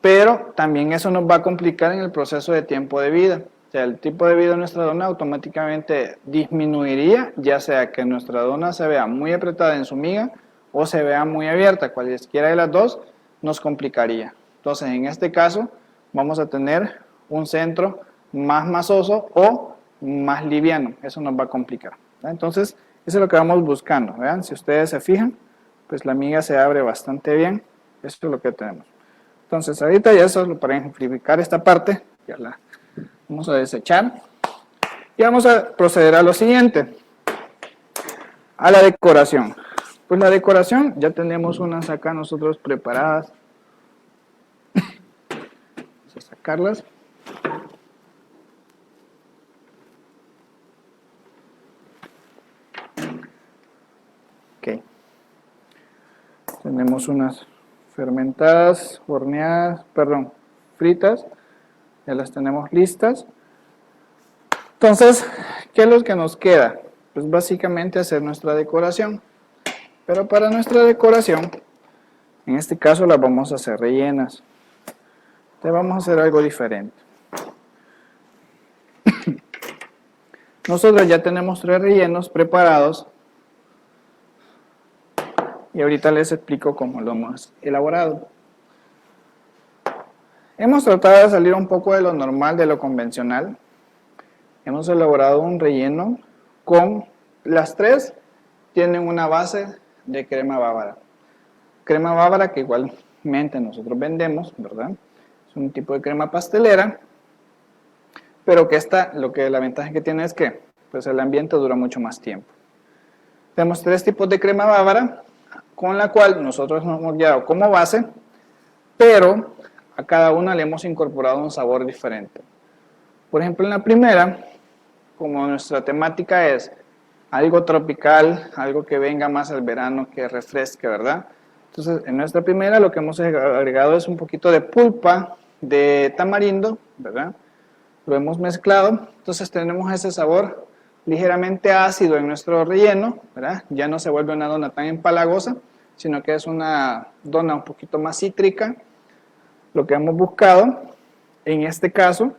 Pero también eso nos va a complicar en el proceso de tiempo de vida. O sea, el tiempo de vida de nuestra dona automáticamente disminuiría, ya sea que nuestra dona se vea muy apretada en su miga o se vea muy abierta. Cualquiera de las dos nos complicaría. Entonces, en este caso, vamos a tener un centro más masoso o más liviano. Eso nos va a complicar, ¿verdad? Entonces, eso es lo que vamos buscando. ¿Vean? Si ustedes se fijan, pues la miga se abre bastante bien. Eso es lo que tenemos. Entonces ahorita ya solo para ejemplificar esta parte, ya la vamos a desechar. Y vamos a proceder a lo siguiente, a la decoración. Pues la decoración, ya tenemos unas acá nosotros preparadas. Vamos a sacarlas. Ok. Tenemos unas fermentadas, horneadas, perdón, fritas, ya las tenemos listas. Entonces, ¿qué es lo que nos queda? Pues básicamente hacer nuestra decoración, pero para nuestra decoración, en este caso las vamos a hacer rellenas. Entonces vamos a hacer algo diferente. Nosotros ya tenemos 3 rellenos preparados y ahorita les explico cómo lo hemos elaborado. Hemos tratado de salir un poco de lo normal, de lo convencional. Hemos elaborado un relleno con las 3 tienen una base de crema bávara. Crema bávara que igualmente nosotros vendemos, ¿verdad? Es un tipo de crema pastelera, pero que la ventaja que tiene es que pues el ambiente dura mucho más tiempo. Tenemos 3 tipos de crema bávara, con la cual nosotros nos hemos guiado como base, pero a cada una le hemos incorporado un sabor diferente. Por ejemplo, en la primera, como nuestra temática es algo tropical, algo que venga más al verano, que refresque, ¿verdad? Entonces, en nuestra primera lo que hemos agregado es un poquito de pulpa de tamarindo, ¿verdad? Lo hemos mezclado, entonces tenemos ese sabor ligeramente ácido en nuestro relleno, ¿verdad? Ya no se vuelve una dona tan empalagosa, sino que es una dona un poquito más cítrica. Lo que hemos buscado, en este caso,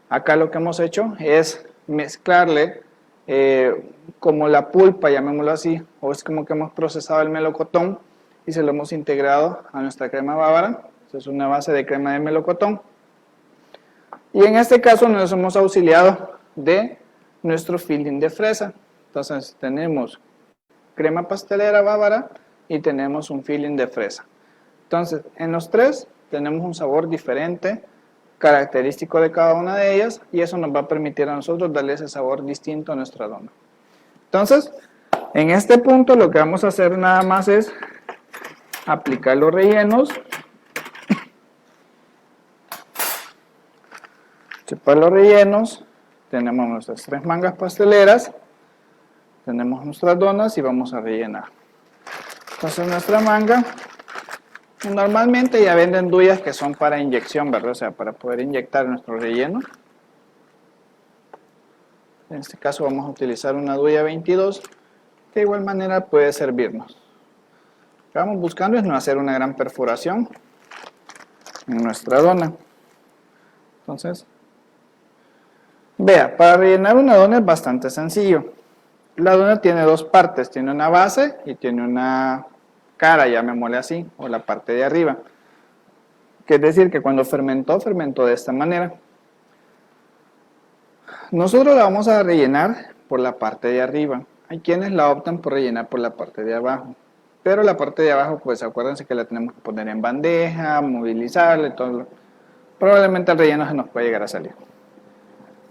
acá lo que hemos hecho es mezclarle como la pulpa, llamémoslo así, o es como que hemos procesado el melocotón y se lo hemos integrado a nuestra crema bávara. Esta es una base de crema de melocotón. Y en este caso nos hemos auxiliado de nuestro filling de fresa. Entonces tenemos crema pastelera bávara y tenemos un filling de fresa. Entonces en los tres tenemos un sabor diferente, característico de cada una de ellas, y eso nos va a permitir a nosotros darle ese sabor distinto a nuestra dona. Entonces, en este punto lo que vamos a hacer nada más es aplicar los rellenos, chupar los rellenos, tenemos nuestras 3 mangas pasteleras, tenemos nuestras donas y vamos a rellenar. Entonces nuestra manga, normalmente ya venden duyas que son para inyección, ¿verdad? O sea, para poder inyectar nuestro relleno. En este caso vamos a utilizar una duya 22, que de igual manera puede servirnos. Lo que vamos buscando es no hacer una gran perforación en nuestra dona. Entonces, vea, para rellenar una dona es bastante sencillo. La dona tiene dos partes, tiene una base y tiene una cara, llamémosle así, o la parte de arriba. Que es decir, que cuando fermentó, fermentó de esta manera. Nosotros la vamos a rellenar por la parte de arriba. Hay quienes la optan por rellenar por la parte de abajo. Pero la parte de abajo, pues acuérdense que la tenemos que poner en bandeja, movilizarle, todo. Probablemente el relleno se nos puede llegar a salir.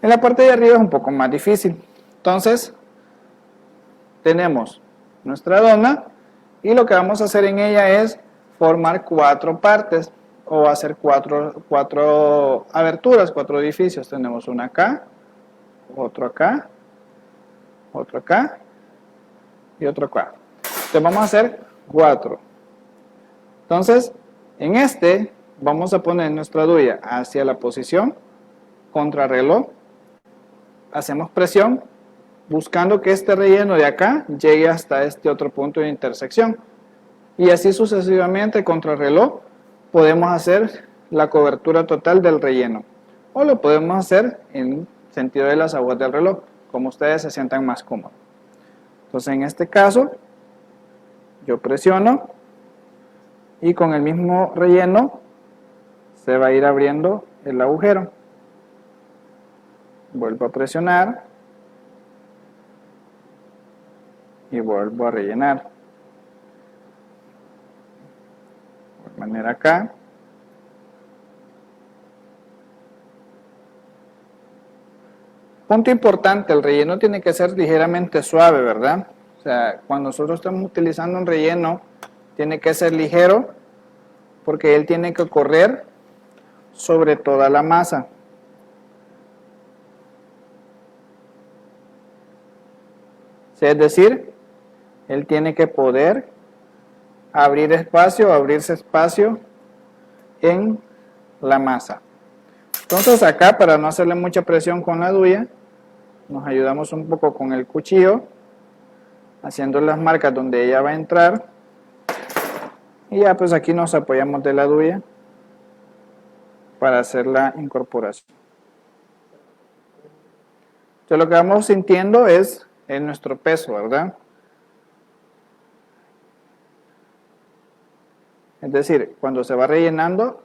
En la parte de arriba es un poco más difícil. Entonces, tenemos nuestra dona y lo que vamos a hacer en ella es formar 4 partes o hacer cuatro aberturas, 4 orificios. Tenemos una acá, otro acá, otro acá y otro acá. Entonces vamos a hacer 4. Entonces, en este vamos a poner nuestra duya hacia la posición contrarreloj. Hacemos presión buscando que este relleno de acá llegue hasta este otro punto de intersección. Y así sucesivamente contrarreloj podemos hacer la cobertura total del relleno. O lo podemos hacer en sentido de las aguas del reloj, como ustedes se sientan más cómodos. Entonces en este caso, yo presiono y con el mismo relleno se va a ir abriendo el agujero. Vuelvo a presionar y vuelvo a rellenar. De manera acá. Punto importante, el relleno tiene que ser ligeramente suave, ¿verdad? O sea, cuando nosotros estamos utilizando un relleno, tiene que ser ligero porque él tiene que correr sobre toda la masa. Es decir, él tiene que poder abrirse espacio en la masa. Entonces acá, para no hacerle mucha presión con la duya, nos ayudamos un poco con el cuchillo, haciendo las marcas donde ella va a entrar. Y ya pues aquí nos apoyamos de la duya para hacer la incorporación. Entonces lo que vamos sintiendo es nuestro peso, ¿verdad? Es decir, cuando se va rellenando,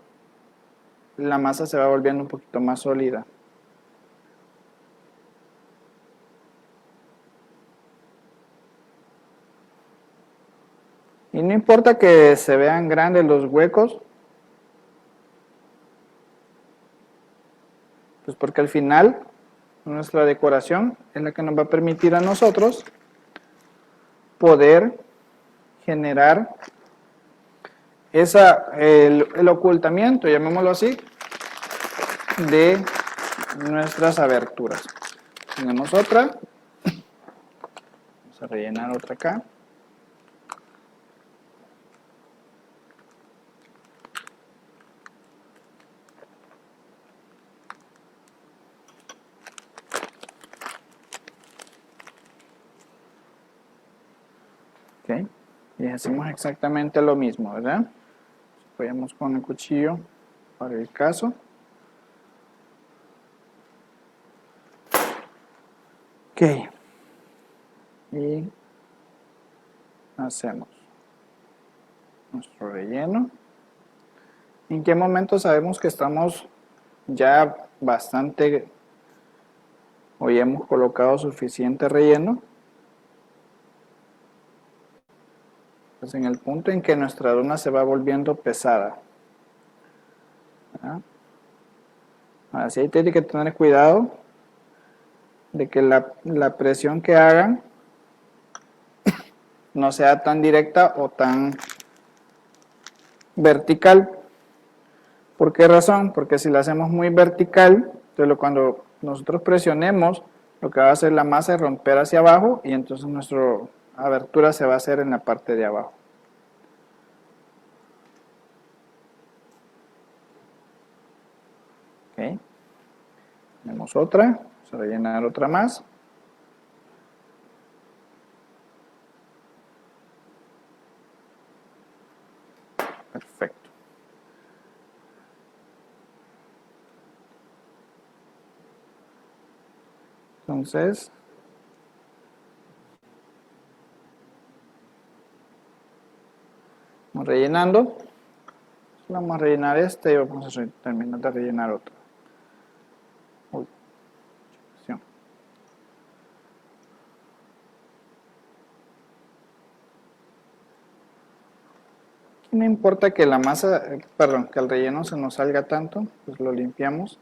la masa se va volviendo un poquito más sólida. Y no importa que se vean grandes los huecos, pues porque al final nuestra decoración es la que nos va a permitir a nosotros poder generar el ocultamiento, llamémoslo así, de nuestras aberturas. Tenemos otra, vamos a rellenar otra acá. y hacemos exactamente lo mismo, ¿verdad? Apoyamos con el cuchillo para el caso. Ok. Y hacemos nuestro relleno. ¿En qué momento sabemos que estamos ya bastante o ya hemos colocado suficiente relleno? Pues en el punto en que nuestra dona se va volviendo pesada. ¿Ah? Así hay que tener cuidado de que la presión que hagan no sea tan directa o tan vertical. ¿Por qué razón? Porque si la hacemos muy vertical, entonces cuando nosotros presionemos, lo que va a hacer la masa es romper hacia abajo y entonces nuestra abertura se va a hacer en la parte de abajo. Ok. Tenemos otra, vamos a rellenar otra más. Perfecto. Entonces, vamos rellenando. Vamos a rellenar este y vamos a terminar de rellenar otro. Uy, presión. Aquí no importa que la masa, perdón, que el relleno se nos salga tanto, pues lo limpiamos.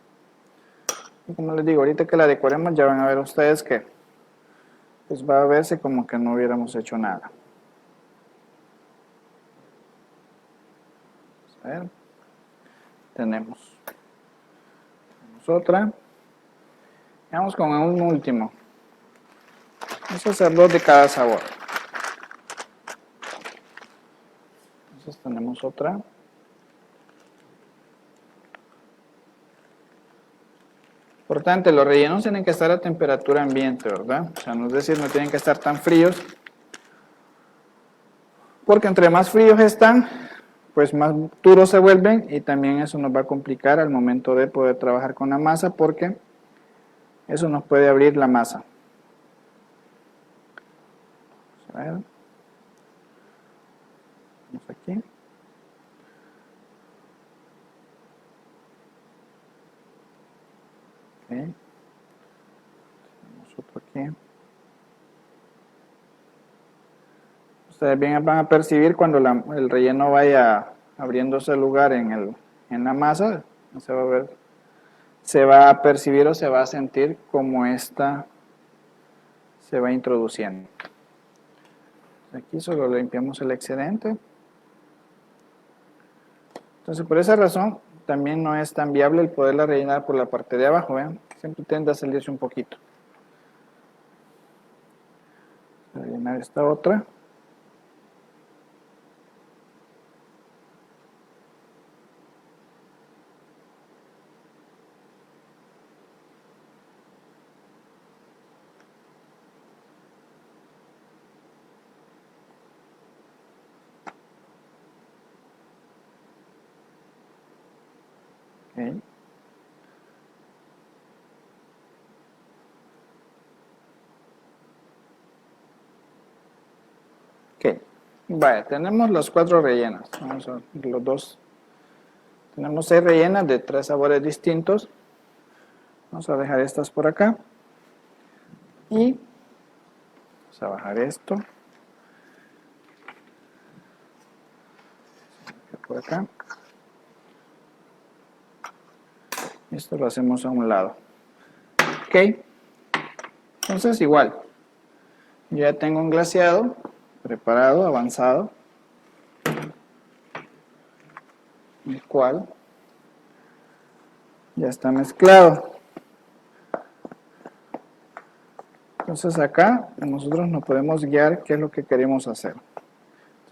Y como les digo, ahorita que la decoremos ya van a ver ustedes que pues va a verse como que no hubiéramos hecho nada. Vamos a ver. Tenemos otra. Vamos con un último. Vamos a hacer 2 de cada sabor. Entonces tenemos otra. Importante, los rellenos tienen que estar a temperatura ambiente, ¿verdad? O sea, no es decir, no tienen que estar tan fríos. Porque entre más fríos están, pues más duros se vuelven y también eso nos va a complicar al momento de poder trabajar con la masa porque eso nos puede abrir la masa. Vamos a ver. Vamos aquí. Ok. Tenemos otro aquí. Ustedes bien van a percibir cuando el relleno vaya abriéndose lugar en la masa, se va a percibir o se va a sentir como esta se va introduciendo. Aquí solo limpiamos el excedente. Entonces, por esa razón, también no es tan viable el poderla rellenar por la parte de abajo, ¿vean? Siempre tiende a salirse un poquito. Voy a rellenar esta otra. Okay. Ok, vaya, tenemos las 4 rellenas. Vamos a ver los dos. Tenemos 6 rellenas de 3 sabores distintos. Vamos a dejar estas por acá. Y vamos a bajar esto. Por acá. Esto lo hacemos a un lado. Ok. Entonces igual. Yo ya tengo un glaseado preparado, avanzado. El cual ya está mezclado. Entonces acá nosotros nos podemos guiar qué es lo que queremos hacer.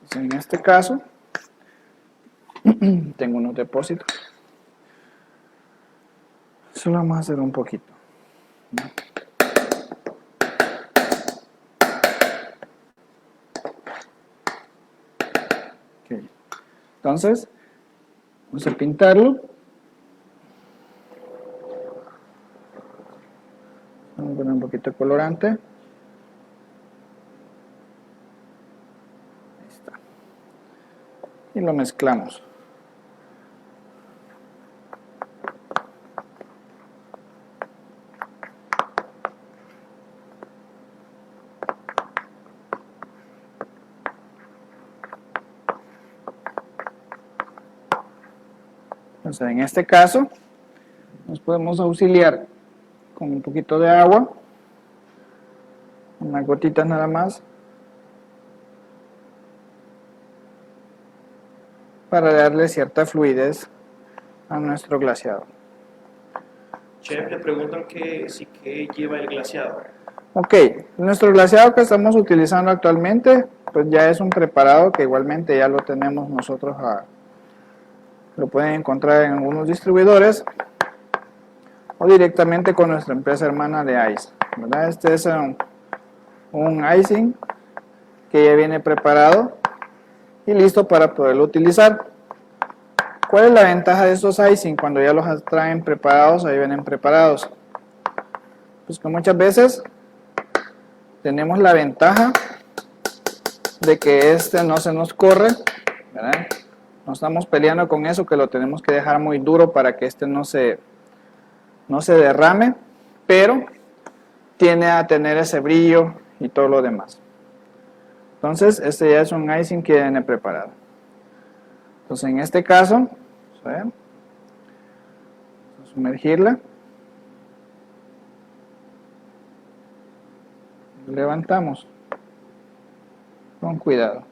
Entonces en este caso tengo unos depósitos. Solo vamos a hacer un poquito. Entonces, vamos a pintarlo. Vamos a poner un poquito de colorante. Ahí está. Y lo mezclamos. Entonces, en este caso, nos podemos auxiliar con un poquito de agua, unas gotitas nada más, para darle cierta fluidez a nuestro glaseado. Chef, le preguntan que si qué lleva el glaseado. Ok, nuestro glaseado que estamos utilizando actualmente, pues ya es un preparado que igualmente ya lo tenemos nosotros, lo pueden encontrar en algunos distribuidores o directamente con nuestra empresa hermana de Ice, ¿verdad? Este es un icing que ya viene preparado y listo para poderlo utilizar. ¿Cuál es la ventaja de estos icing cuando ya los traen preparados? Ahí vienen preparados. Pues que muchas veces tenemos la ventaja de que este no se nos corre, ¿verdad? No estamos peleando con eso, que lo tenemos que dejar muy duro para que este no se derrame, pero tiene a tener ese brillo y todo lo demás. Entonces, este ya es un icing que viene preparado. Entonces, en este caso, vamos a ver, vamos a sumergirla. Levantamos con cuidado.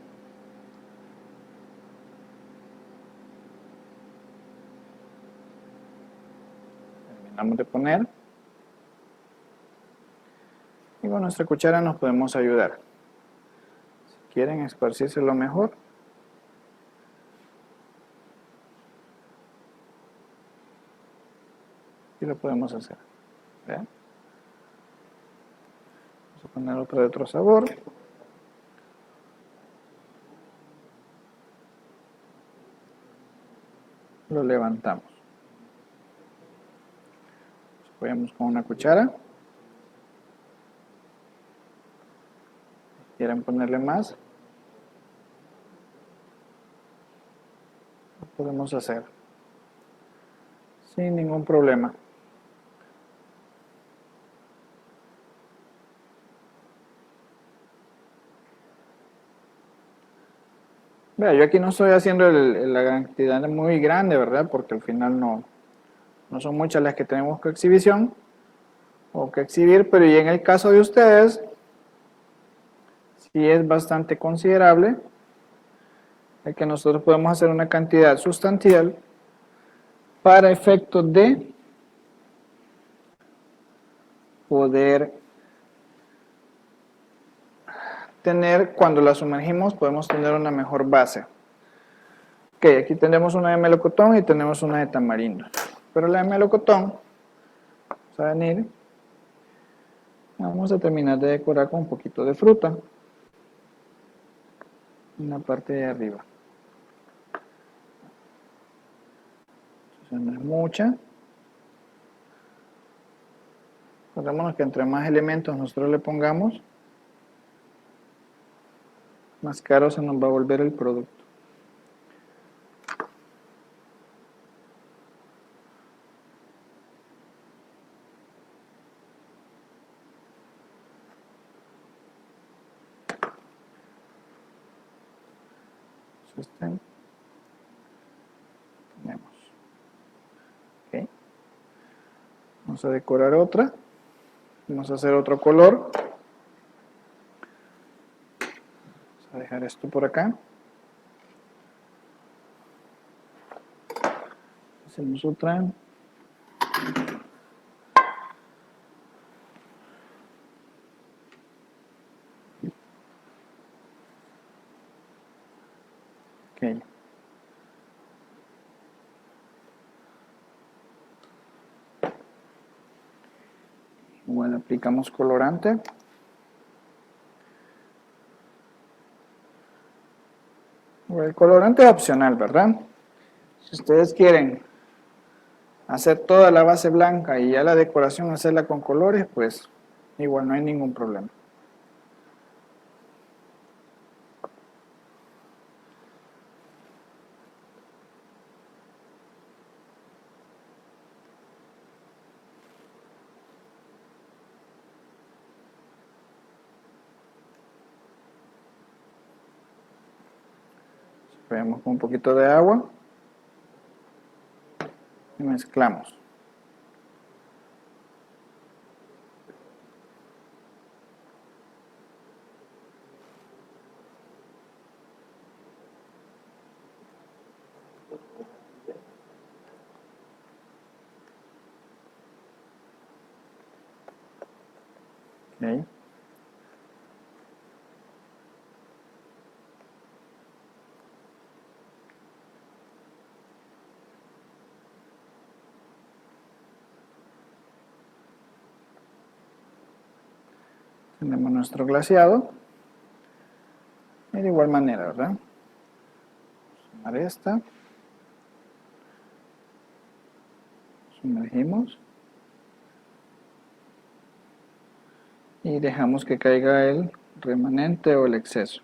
Terminamos de poner. Y con nuestra cuchara nos podemos ayudar. Si quieren esparcírselo mejor, y lo podemos hacer. ¿Vean? Vamos a poner otro de otro sabor. Lo levantamos. Apoyamos con una cuchara. Si quieren ponerle más, lo podemos hacer sin ningún problema. Vea, yo aquí no estoy haciendo la cantidad muy grande, ¿verdad? Porque al final no son muchas las que tenemos que exhibición o que exhibir, pero ya en el caso de ustedes, sí es bastante considerable el que nosotros podemos hacer una cantidad sustancial para efectos de poder tener, cuando la sumergimos, podemos tener una mejor base. Ok, aquí tenemos una de melocotón y tenemos una de tamarindo. Pero la de melocotón, vamos a venir, vamos a terminar de decorar con un poquito de fruta en la parte de arriba. Entonces no es mucha. Acordémonos que entre más elementos nosotros le pongamos, más caro se nos va a volver el producto. Tenemos. Okay. Vamos a decorar otra. Vamos a hacer otro color. Vamos a dejar esto por acá. Hacemos otra. Okay. Igual aplicamos colorante. El colorante es opcional, ¿verdad? Si ustedes quieren hacer toda la base blanca y ya la decoración hacerla con colores, pues igual no hay ningún problema. Sprayamos con un poquito de agua y mezclamos. Okay. Tenemos nuestro glaseado. Y de igual manera, ¿verdad? Sumar esta. Sumergimos. Y dejamos que caiga el remanente o el exceso.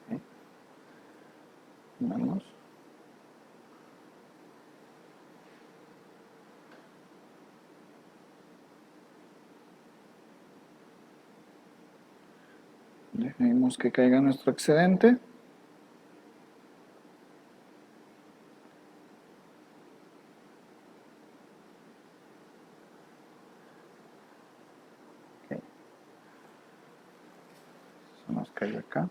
Okay. Vamos. Dejemos que caiga nuestro excedente. Okay. Eso nos cae acá.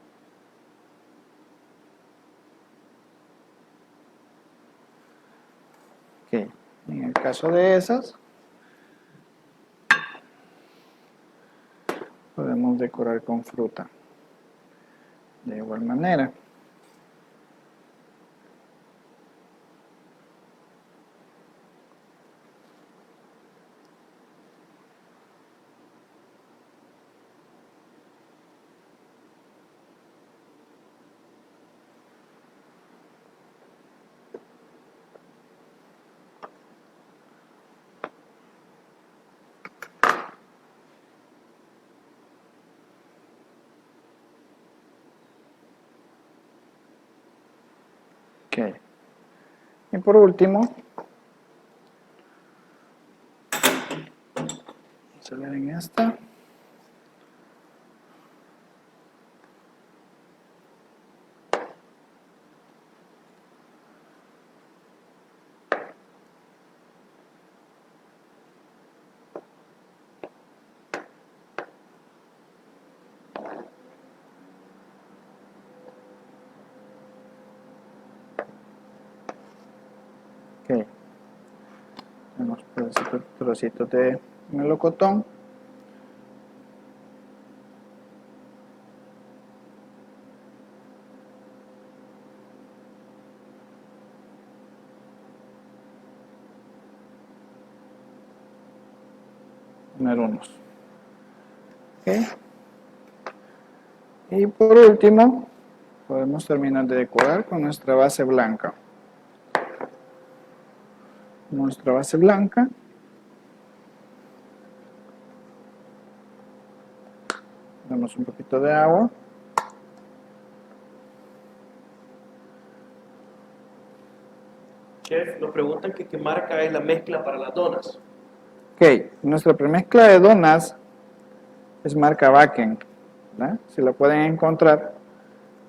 Okay. En el caso de esas, podemos decorar con fruta. De igual manera. Okay. Y por último, vamos a ver en esta. Okay. Tenemos trocitos de melocotón. Poner unos. Okay. Y por último, podemos terminar de decorar con nuestra base blanca. Nuestra base blanca. Damos un poquito de agua. Chef, nos preguntan que qué marca es la mezcla para las donas. Ok, nuestra premezcla de donas es marca Bakken, ¿verdad? Si la pueden encontrar,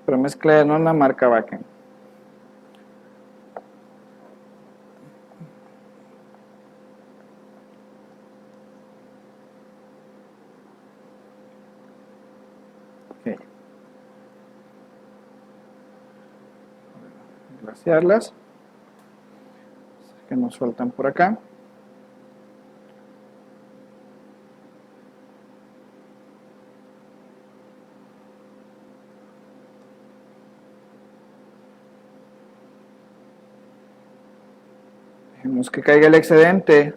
premezcla de dona marca Bakken. Ok. Glasearlas, que nos sueltan por acá. Dejemos que caiga el excedente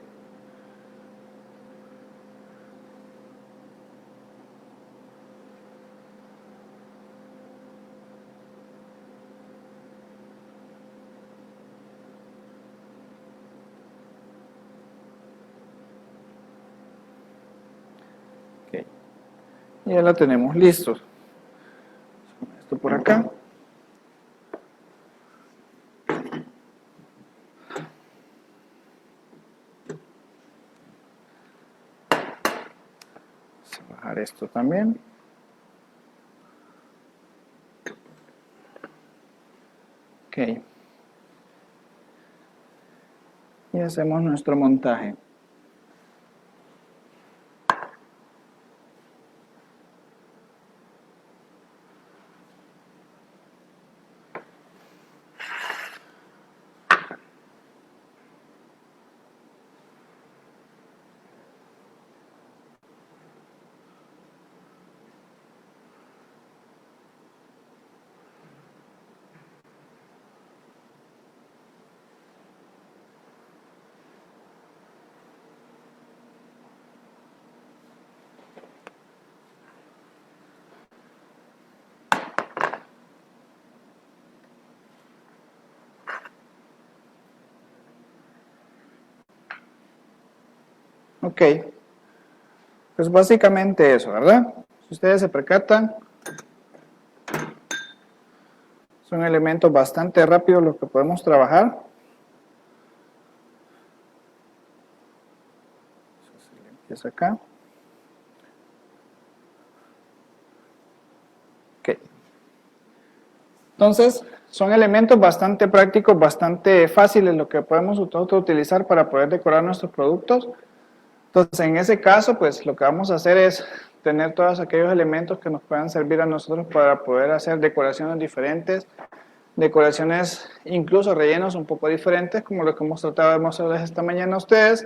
Y ya la tenemos listo. Esto por acá. Vamos a bajar esto también. Ok. Y hacemos nuestro montaje. Ok, pues básicamente eso, ¿verdad? Si ustedes se percatan, son elementos bastante rápidos los que podemos trabajar. Eso se limpieza acá. Ok. Entonces, son elementos bastante prácticos, bastante fáciles, lo que podemos nosotros utilizar para poder decorar nuestros productos. Entonces, en ese caso, pues lo que vamos a hacer es tener todos aquellos elementos que nos puedan servir a nosotros para poder hacer decoraciones diferentes, decoraciones, incluso rellenos un poco diferentes, como lo que hemos tratado de mostrarles esta mañana a ustedes.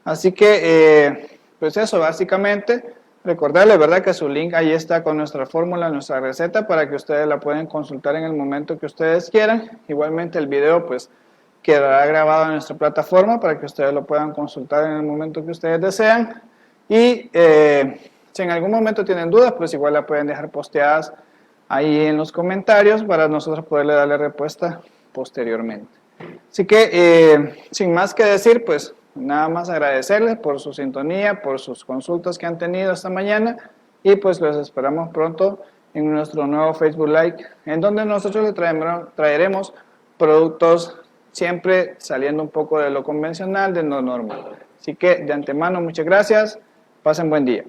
Así que, pues eso, básicamente, recordarles, ¿verdad?, que su link ahí está con nuestra fórmula, nuestra receta, para que ustedes la puedan consultar en el momento que ustedes quieran. Igualmente el video, pues, quedará grabado en nuestra plataforma para que ustedes lo puedan consultar en el momento que ustedes desean. Y si en algún momento tienen dudas, pues igual la pueden dejar posteadas ahí en los comentarios para nosotros poderle darle respuesta posteriormente. Así que, sin más que decir, pues nada más agradecerles por su sintonía, por sus consultas que han tenido esta mañana, y pues los esperamos pronto en nuestro nuevo Facebook Live, en donde nosotros les traeremos productos siempre saliendo un poco de lo convencional, de lo normal. Así que de antemano, muchas gracias, pasen buen día.